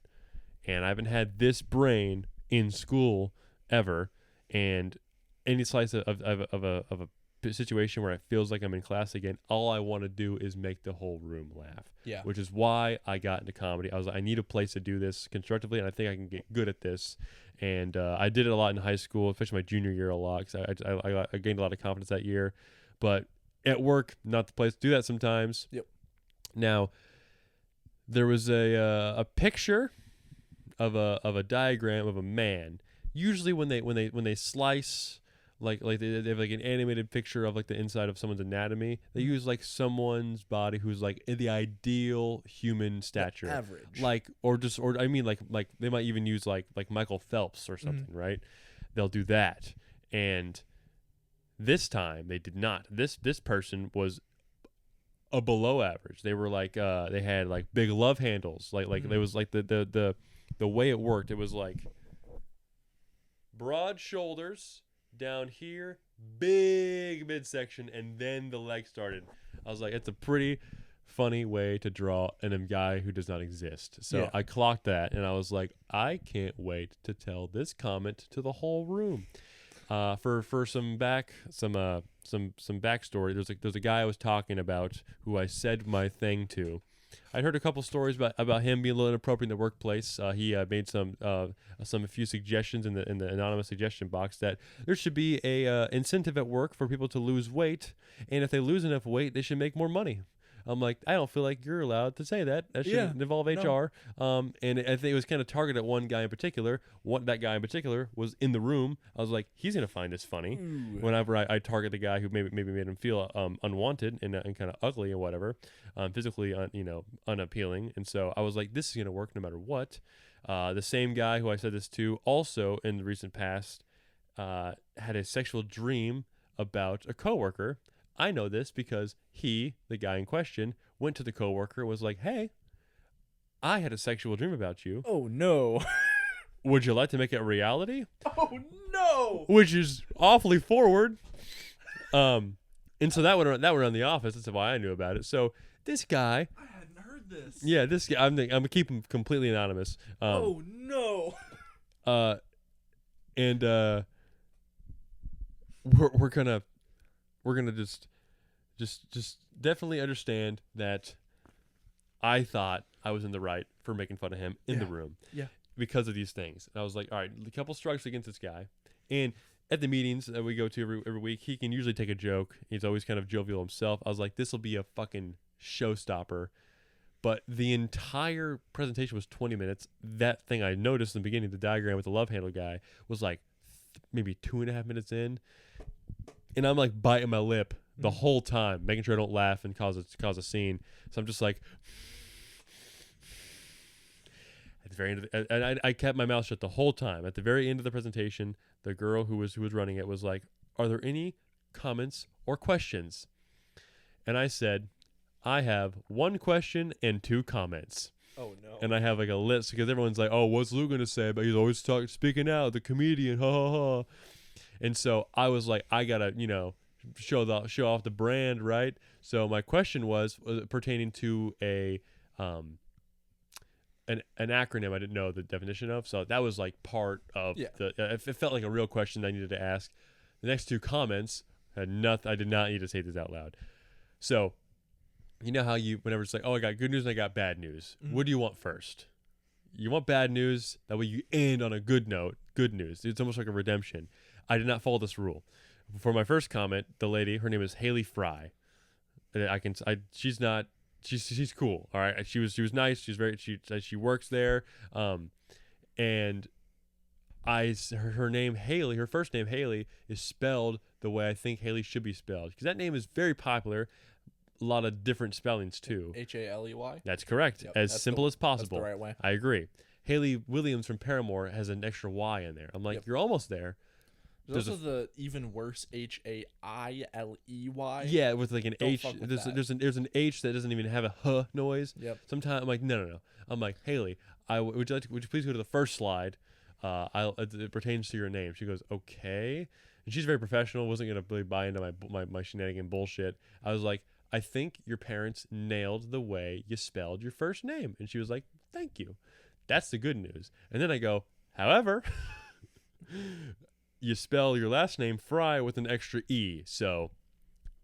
and I haven't had this brain in school ever, and any slice of a situation where it feels like I'm in class again, all I want to do is make the whole room laugh. Yeah. Which is why I got into comedy. I was like, I need a place to do this constructively, and I think I can get good at this. And I did it a lot in high school, especially my junior year a lot, because I gained a lot of confidence that year. But at work, not the place to do that sometimes. Yep. Now, there was a picture of a diagram of a man. Usually when they slice, like they have like an animated picture of like the inside of someone's anatomy, they use like someone's body who's like in the ideal human stature, average, like or I mean like they might even use like Michael Phelps or something, right? They'll do that, and this time they did not. This person was a below average. They were like they had like big love handles, like there was like the way it worked. It was like broad shoulders down here, big midsection, and then the leg started. I was like, it's a pretty funny way to draw a guy who does not exist. So yeah. I clocked that, and I was like, I can't wait to tell this comment to the whole room. For some backstory, there's a guy I was talking about who I said my thing to. I'd heard a couple stories about him being a little inappropriate in the workplace. He made a few suggestions in the anonymous suggestion box that there should be a incentive at work for people to lose weight, and if they lose enough weight, they should make more money. I'm like, I don't feel like you're allowed to say that. That shouldn't involve HR. No. And I think it was kind of targeted at one guy in particular. That guy in particular was in the room. I was like, he's gonna find this funny. Ooh. Whenever I target the guy who maybe made him feel unwanted and kind of ugly and whatever, physically unappealing. And so I was like, this is gonna work no matter what. The same guy who I said this to also in the recent past had a sexual dream about a coworker. I know this because he, the guy in question, went to the coworker and was like, "Hey, I had a sexual dream about you. Oh, no. Would you like to make it a reality? Oh, no. Which is awfully forward. And so that went around the office. That's why I knew about it. So this guy. I hadn't heard this. Yeah, this guy. I'm gonna keep him completely anonymous. Oh, no. And we're gonna just definitely understand that I thought I was in the right for making fun of him in the room. Yeah. Because of these things. And I was like, all right, a couple strikes against this guy. And at the meetings that we go to every week, he can usually take a joke. He's always kind of jovial himself. I was like, this will be a fucking showstopper. But the entire presentation was 20 minutes. That thing I noticed in the beginning, the diagram with the love handle guy, was like maybe 2.5 minutes in. And I'm like biting my lip the whole time, making sure I don't laugh and cause a scene. So I'm just like... At the very end of and I kept my mouth shut the whole time. At the very end of the presentation, the girl who was running it was like, "Are there any comments or questions?" And I said, "I have 1 question and 2 comments." Oh, no. And I have like a list because everyone's like, "Oh, what's Lou gonna say?" But he's always speaking out, the comedian, ha ha ha. And so I was like, I gotta, show off the brand, right? So my question was pertaining to an acronym I didn't know the definition of, so that was like part of it felt like a real question I needed to ask. The next 2 comments had nothing. I did not need to say this out loud. So, you know how whenever it's like, oh, I got good news and I got bad news. Mm-hmm. What do you want first? You want bad news, that way you end on a good note. Good news. It's almost like a redemption. I did not follow this rule. For my first comment, the lady, her name is Haley Fry. She's not. She's cool. All right. She was nice. She works there. And her name Haley, her first name Haley, is spelled the way I think Haley should be spelled, because that name is very popular. A lot of different spellings too. Haley. That's correct. Yep, as simple as possible. That's the right way. I agree. Haley Williams from Paramore has an extra Y in there. I'm like, You're almost there. There's also the even worse Hailey. Yeah, with like an H. There's an H that doesn't even have a H noise. Yep. Sometimes I'm like, no. I'm like, Haley, would you please go to the first slide? It pertains to your name. She goes, okay. And she's very professional. Wasn't gonna really buy into my shenanigan bullshit. I was like, I think your parents nailed the way you spelled your first name. And she was like, thank you. That's the good news. And then I go, however. You spell your last name Fry with an extra E, so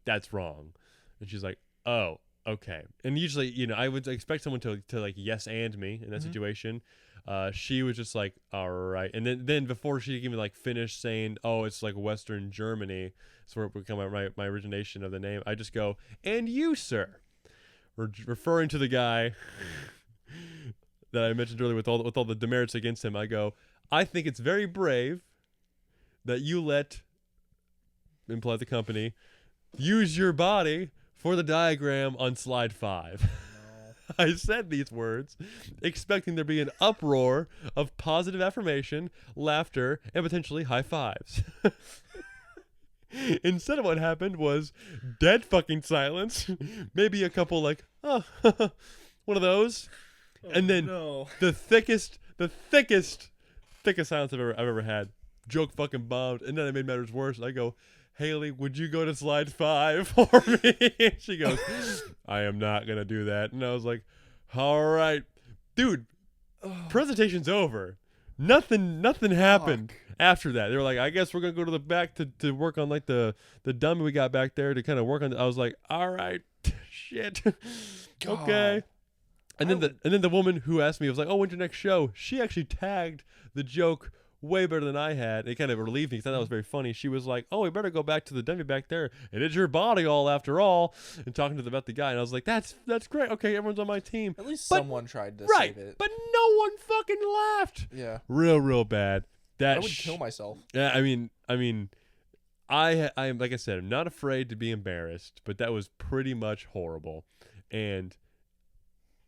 that's wrong. And she's like, oh, okay. And usually, I would expect someone to like yes and me in that situation. She was just like, all right. And then before she even like finished saying, oh, it's like Western Germany, that's where it become my origination of the name, I just go, and you, sir, referring to the guy that I mentioned earlier with all the demerits against him. I go, I think it's very brave that you imply the company, use your body for the diagram on slide 5. No. I said these words, expecting there be an uproar of positive affirmation, laughter, and potentially high fives. Instead, what happened was dead fucking silence. Maybe a couple like, oh, one of those. Oh, and then the thickest silence I've ever had. Joke fucking bombed, and then it made matters worse. I go, Haley, would you go to slide 5 for me? And she goes, I am not gonna do that. And I was like, all right, dude, presentation's over. Nothing happened after that. They were like, I guess we're gonna go to the back to work on like the dummy we got back there to kind of work on. I was like, all right, shit, okay. And then the woman who asked me, was like, oh, when's your next show? She actually tagged the joke way better than I had. It kind of relieved me because I thought that was very funny. She was like, oh, we better go back to the dummy back there. It is your body all after all. And talking to about the guy. And I was like, that's great. Okay, everyone's on my team. At least someone tried to save it. But no one fucking laughed. Yeah. Real bad. I would kill myself. Yeah, I mean, I am, like I said, I'm not afraid to be embarrassed, but that was pretty much horrible. And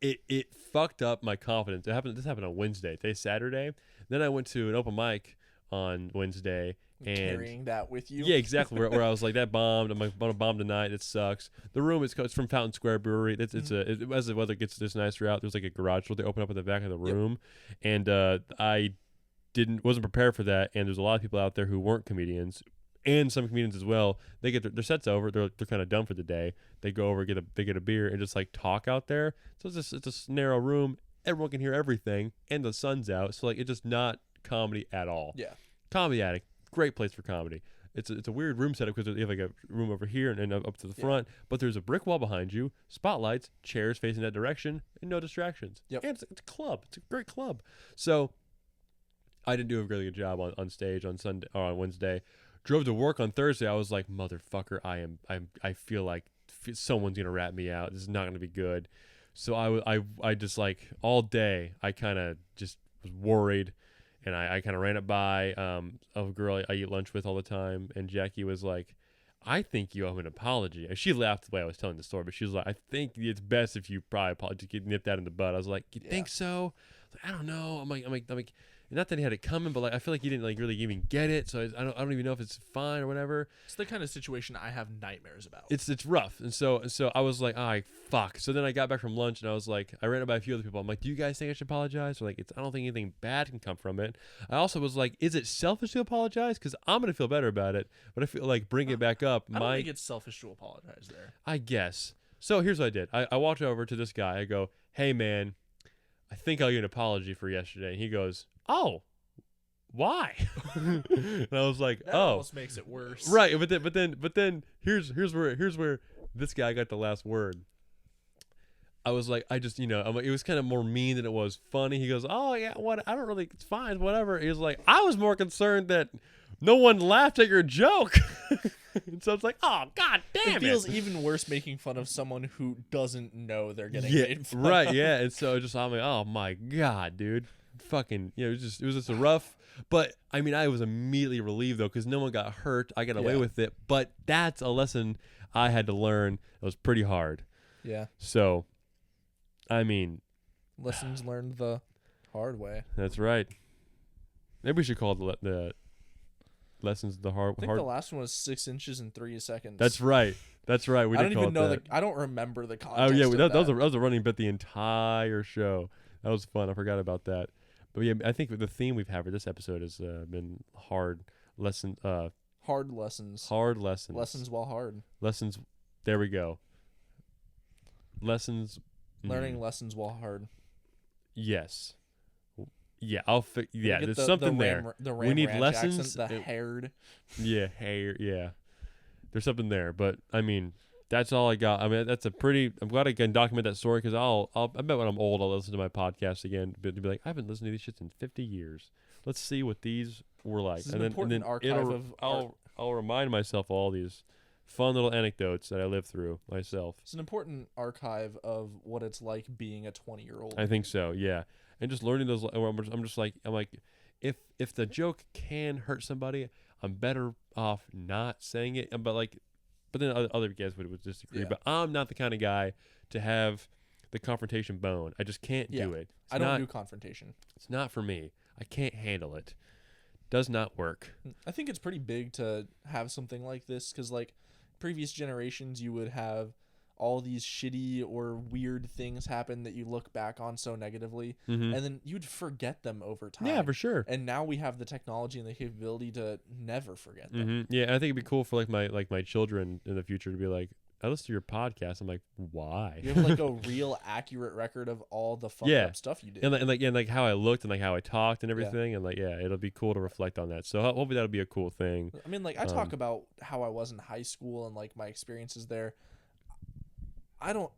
it fucked up my confidence. This happened on Wednesday. Today's Saturday. Then I went to an open mic on Wednesday, And carrying that with you. Yeah, exactly. Where I was like, that bombed. I'm like, gonna bomb tonight. It sucks. The room it's from Fountain Square Brewery. As the weather gets this nicer out, there's like a garage door they open up at the back of the room, and I wasn't prepared for that. And there's a lot of people out there who weren't comedians, and some comedians as well. They get their sets over. They're kind of done for the day. They go over, they get a beer, and just like talk out there. So it's a narrow room. Everyone can hear everything, and the sun's out. So like it's just not comedy at all. Yeah. Comedy Attic. Great place for comedy. It's a weird room setup because you have like a room over here and up to the front, but there's a brick wall behind you, spotlights, chairs facing that direction, and no distractions. Yep. And it's a club. It's a great club. So I didn't do a really good job on stage on Sunday or on Wednesday. Drove to work on Thursday. I was like, motherfucker, I feel like someone's gonna rat me out. This is not gonna be good. So I just like all day I kind of just was worried. And I kind of ran it by a girl I eat lunch with all the time. And Jackie was like, I think you owe an apology. And she laughed the way I was telling the story. But she was like, I think it's best if you probably apologize. You nip that in the bud. I was like, you think so? I don't know. I'm like, not that he had it coming, but like I feel like he didn't like really even get it. So I don't even know if it's fine or whatever. It's the kind of situation I have nightmares about. It's rough. And so I was like, fuck. So then I got back from lunch and I was like, I ran it by a few other people. I'm like, do you guys think I should apologize? Or like, I don't think anything bad can come from it. I also was like, is it selfish to apologize? Because I'm gonna feel better about it. But I feel like bring it back up. I don't think it's selfish to apologize there. I guess. So here's what I did. I walked over to this guy. I go, hey man, I think I'll get an apology for yesterday. And he goes, oh. Why? And I was like, that almost makes it worse. Right, but then here's where this guy got the last word. I was like, I'm like, it was kind of more mean than it was funny. He goes, oh yeah, what? I don't really. It's fine, whatever. He was like, I was more concerned that no one laughed at your joke. And so it's like, oh god damn it. It feels even worse making fun of someone who doesn't know they're getting made fun right, of. yeah. And so I'm like, oh my god, dude, fucking, it was just a rough. But I mean, I was immediately relieved though because no one got hurt. I got away with it. But that's a lesson I had to learn. It was pretty hard. Yeah. So, I mean, lessons learned the hard way. That's right. Maybe we should call the lessons the hard. I think the last one was 6 inches and 3 seconds. That's right. That's right. We I didn't don't even know that. I don't remember the context. Oh yeah, of that was a running bit the entire show. That was fun. I forgot about that. But yeah, I think the theme we've had for this episode has been hard lessons. Hard lessons. Hard lessons. Lessons while hard. Lessons. There we go. Lessons. Learning lessons while hard. Yes. Yeah, yeah, there's the something Ram, there. The Ram we need Ranch lessons. Accent, the haired. Yeah, hair. Yeah, there's something there. But I mean, that's all I got. I mean, that's a pretty. I'm glad I can document that story because I bet when I'm old, I'll listen to my podcast again to be like, I haven't listened to these shits in 50 years. Let's see what these were like. This is an important archive of I'll remind myself of all these fun little anecdotes that I lived through myself. It's an important archive of what it's like being a 20-year-old. I think so. Yeah. And just learning those, I'm like, if the joke can hurt somebody, I'm better off not saying it. But then other guys would disagree. Yeah. But I'm not the kind of guy to have the confrontation bone. I just can't do it. I don't do confrontation. It's not for me. I can't handle it. Does not work. I think it's pretty big to have something like this because like previous generations, you would have all these shitty or weird things happen that you look back on so negatively, and then you'd forget them over time. Yeah, for sure. And now we have the technology and the capability to never forget them. Yeah, I think it'd be cool for my children in the future to be like, I listen to your podcast. I'm like, why? You have like a real accurate record of all the fucked up stuff you did, and like how I looked and like how I talked and everything, and like it'll be cool to reflect on that. So hopefully that'll be a cool thing. I mean, like I talk about how I was in high school and like my experiences there. I don't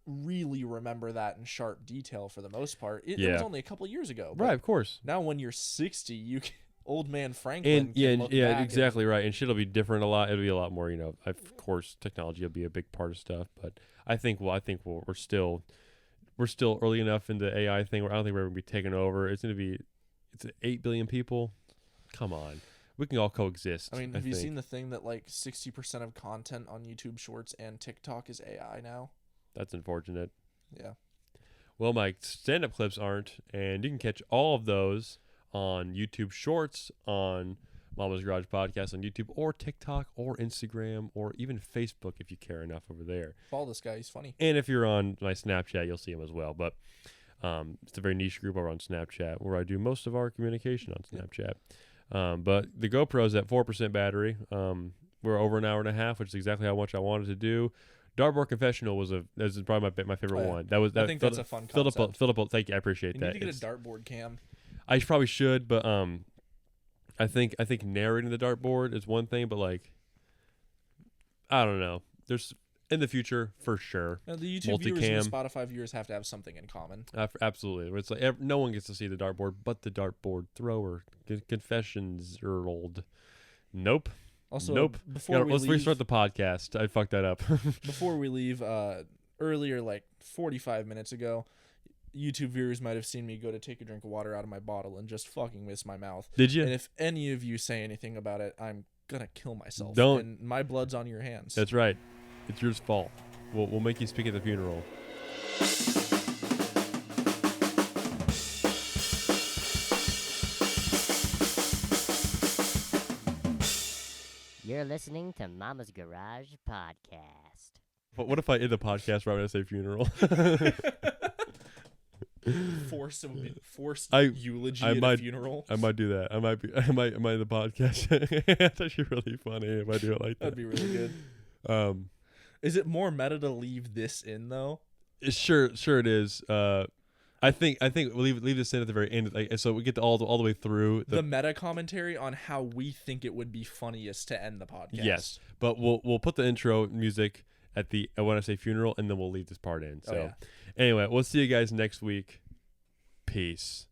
really remember that in sharp detail for the most part. It was only a couple of years ago. Right, of course. Now when you're 60, you can, old man Franklin can look back exactly right. And shit'll be different a lot. It'll be a lot more, of course, technology will be a big part of stuff. But I think we're still early enough in the AI thing where I don't think we're going to be taken over. It's 8 billion people. Come on. We can all coexist. I mean, have you seen the thing that like 60% of content on YouTube Shorts and TikTok is AI now? That's unfortunate. Yeah. Well, my stand-up clips aren't, and you can catch all of those on YouTube Shorts, on Mama's Garage Podcast on YouTube or TikTok or Instagram or even Facebook if you care enough over there. Follow this guy. He's funny. And if you're on my Snapchat, you'll see him as well. But it's a very niche group over on Snapchat where I do most of our communication on Snapchat. But the GoPro's at 4% battery. We're over an hour and a half, which is exactly how much I wanted to do. Dartboard Confessional was probably my favorite one. I think that's a fun concept. Philip, thank you. I appreciate that. You need to get a dartboard cam. I probably should, but I think narrating the dartboard is one thing, but like I don't know. There's in the future for sure. Now, the YouTube viewers and the Spotify viewers have to have something in common. Absolutely. It's like no one gets to see the dartboard but the dartboard thrower. Confessions old. Nope. Also, nope. Let's restart the podcast. I fucked that up. Before we leave, earlier, like 45 minutes ago, YouTube viewers might have seen me go to take a drink of water out of my bottle and just fucking miss my mouth. Did you? And if any of you say anything about it, I'm gonna kill myself. Don't. And my blood's on your hands. That's right. It's your fault. We'll make you speak at the funeral. You're listening to Mama's Garage Podcast. What if I end the podcast right when I say funeral? Forced eulogy at a funeral. I might do that. I might end the podcast. That's actually really funny if I do it like that. That'd be really good. Is it more meta to leave this in though? Sure it is. I think we'll leave this in at the very end, so we get all the way through the meta commentary on how we think it would be funniest to end the podcast. Yes, but we'll put the intro music at the when I say funeral, and then we'll leave this part in. So, anyway, we'll see you guys next week. Peace.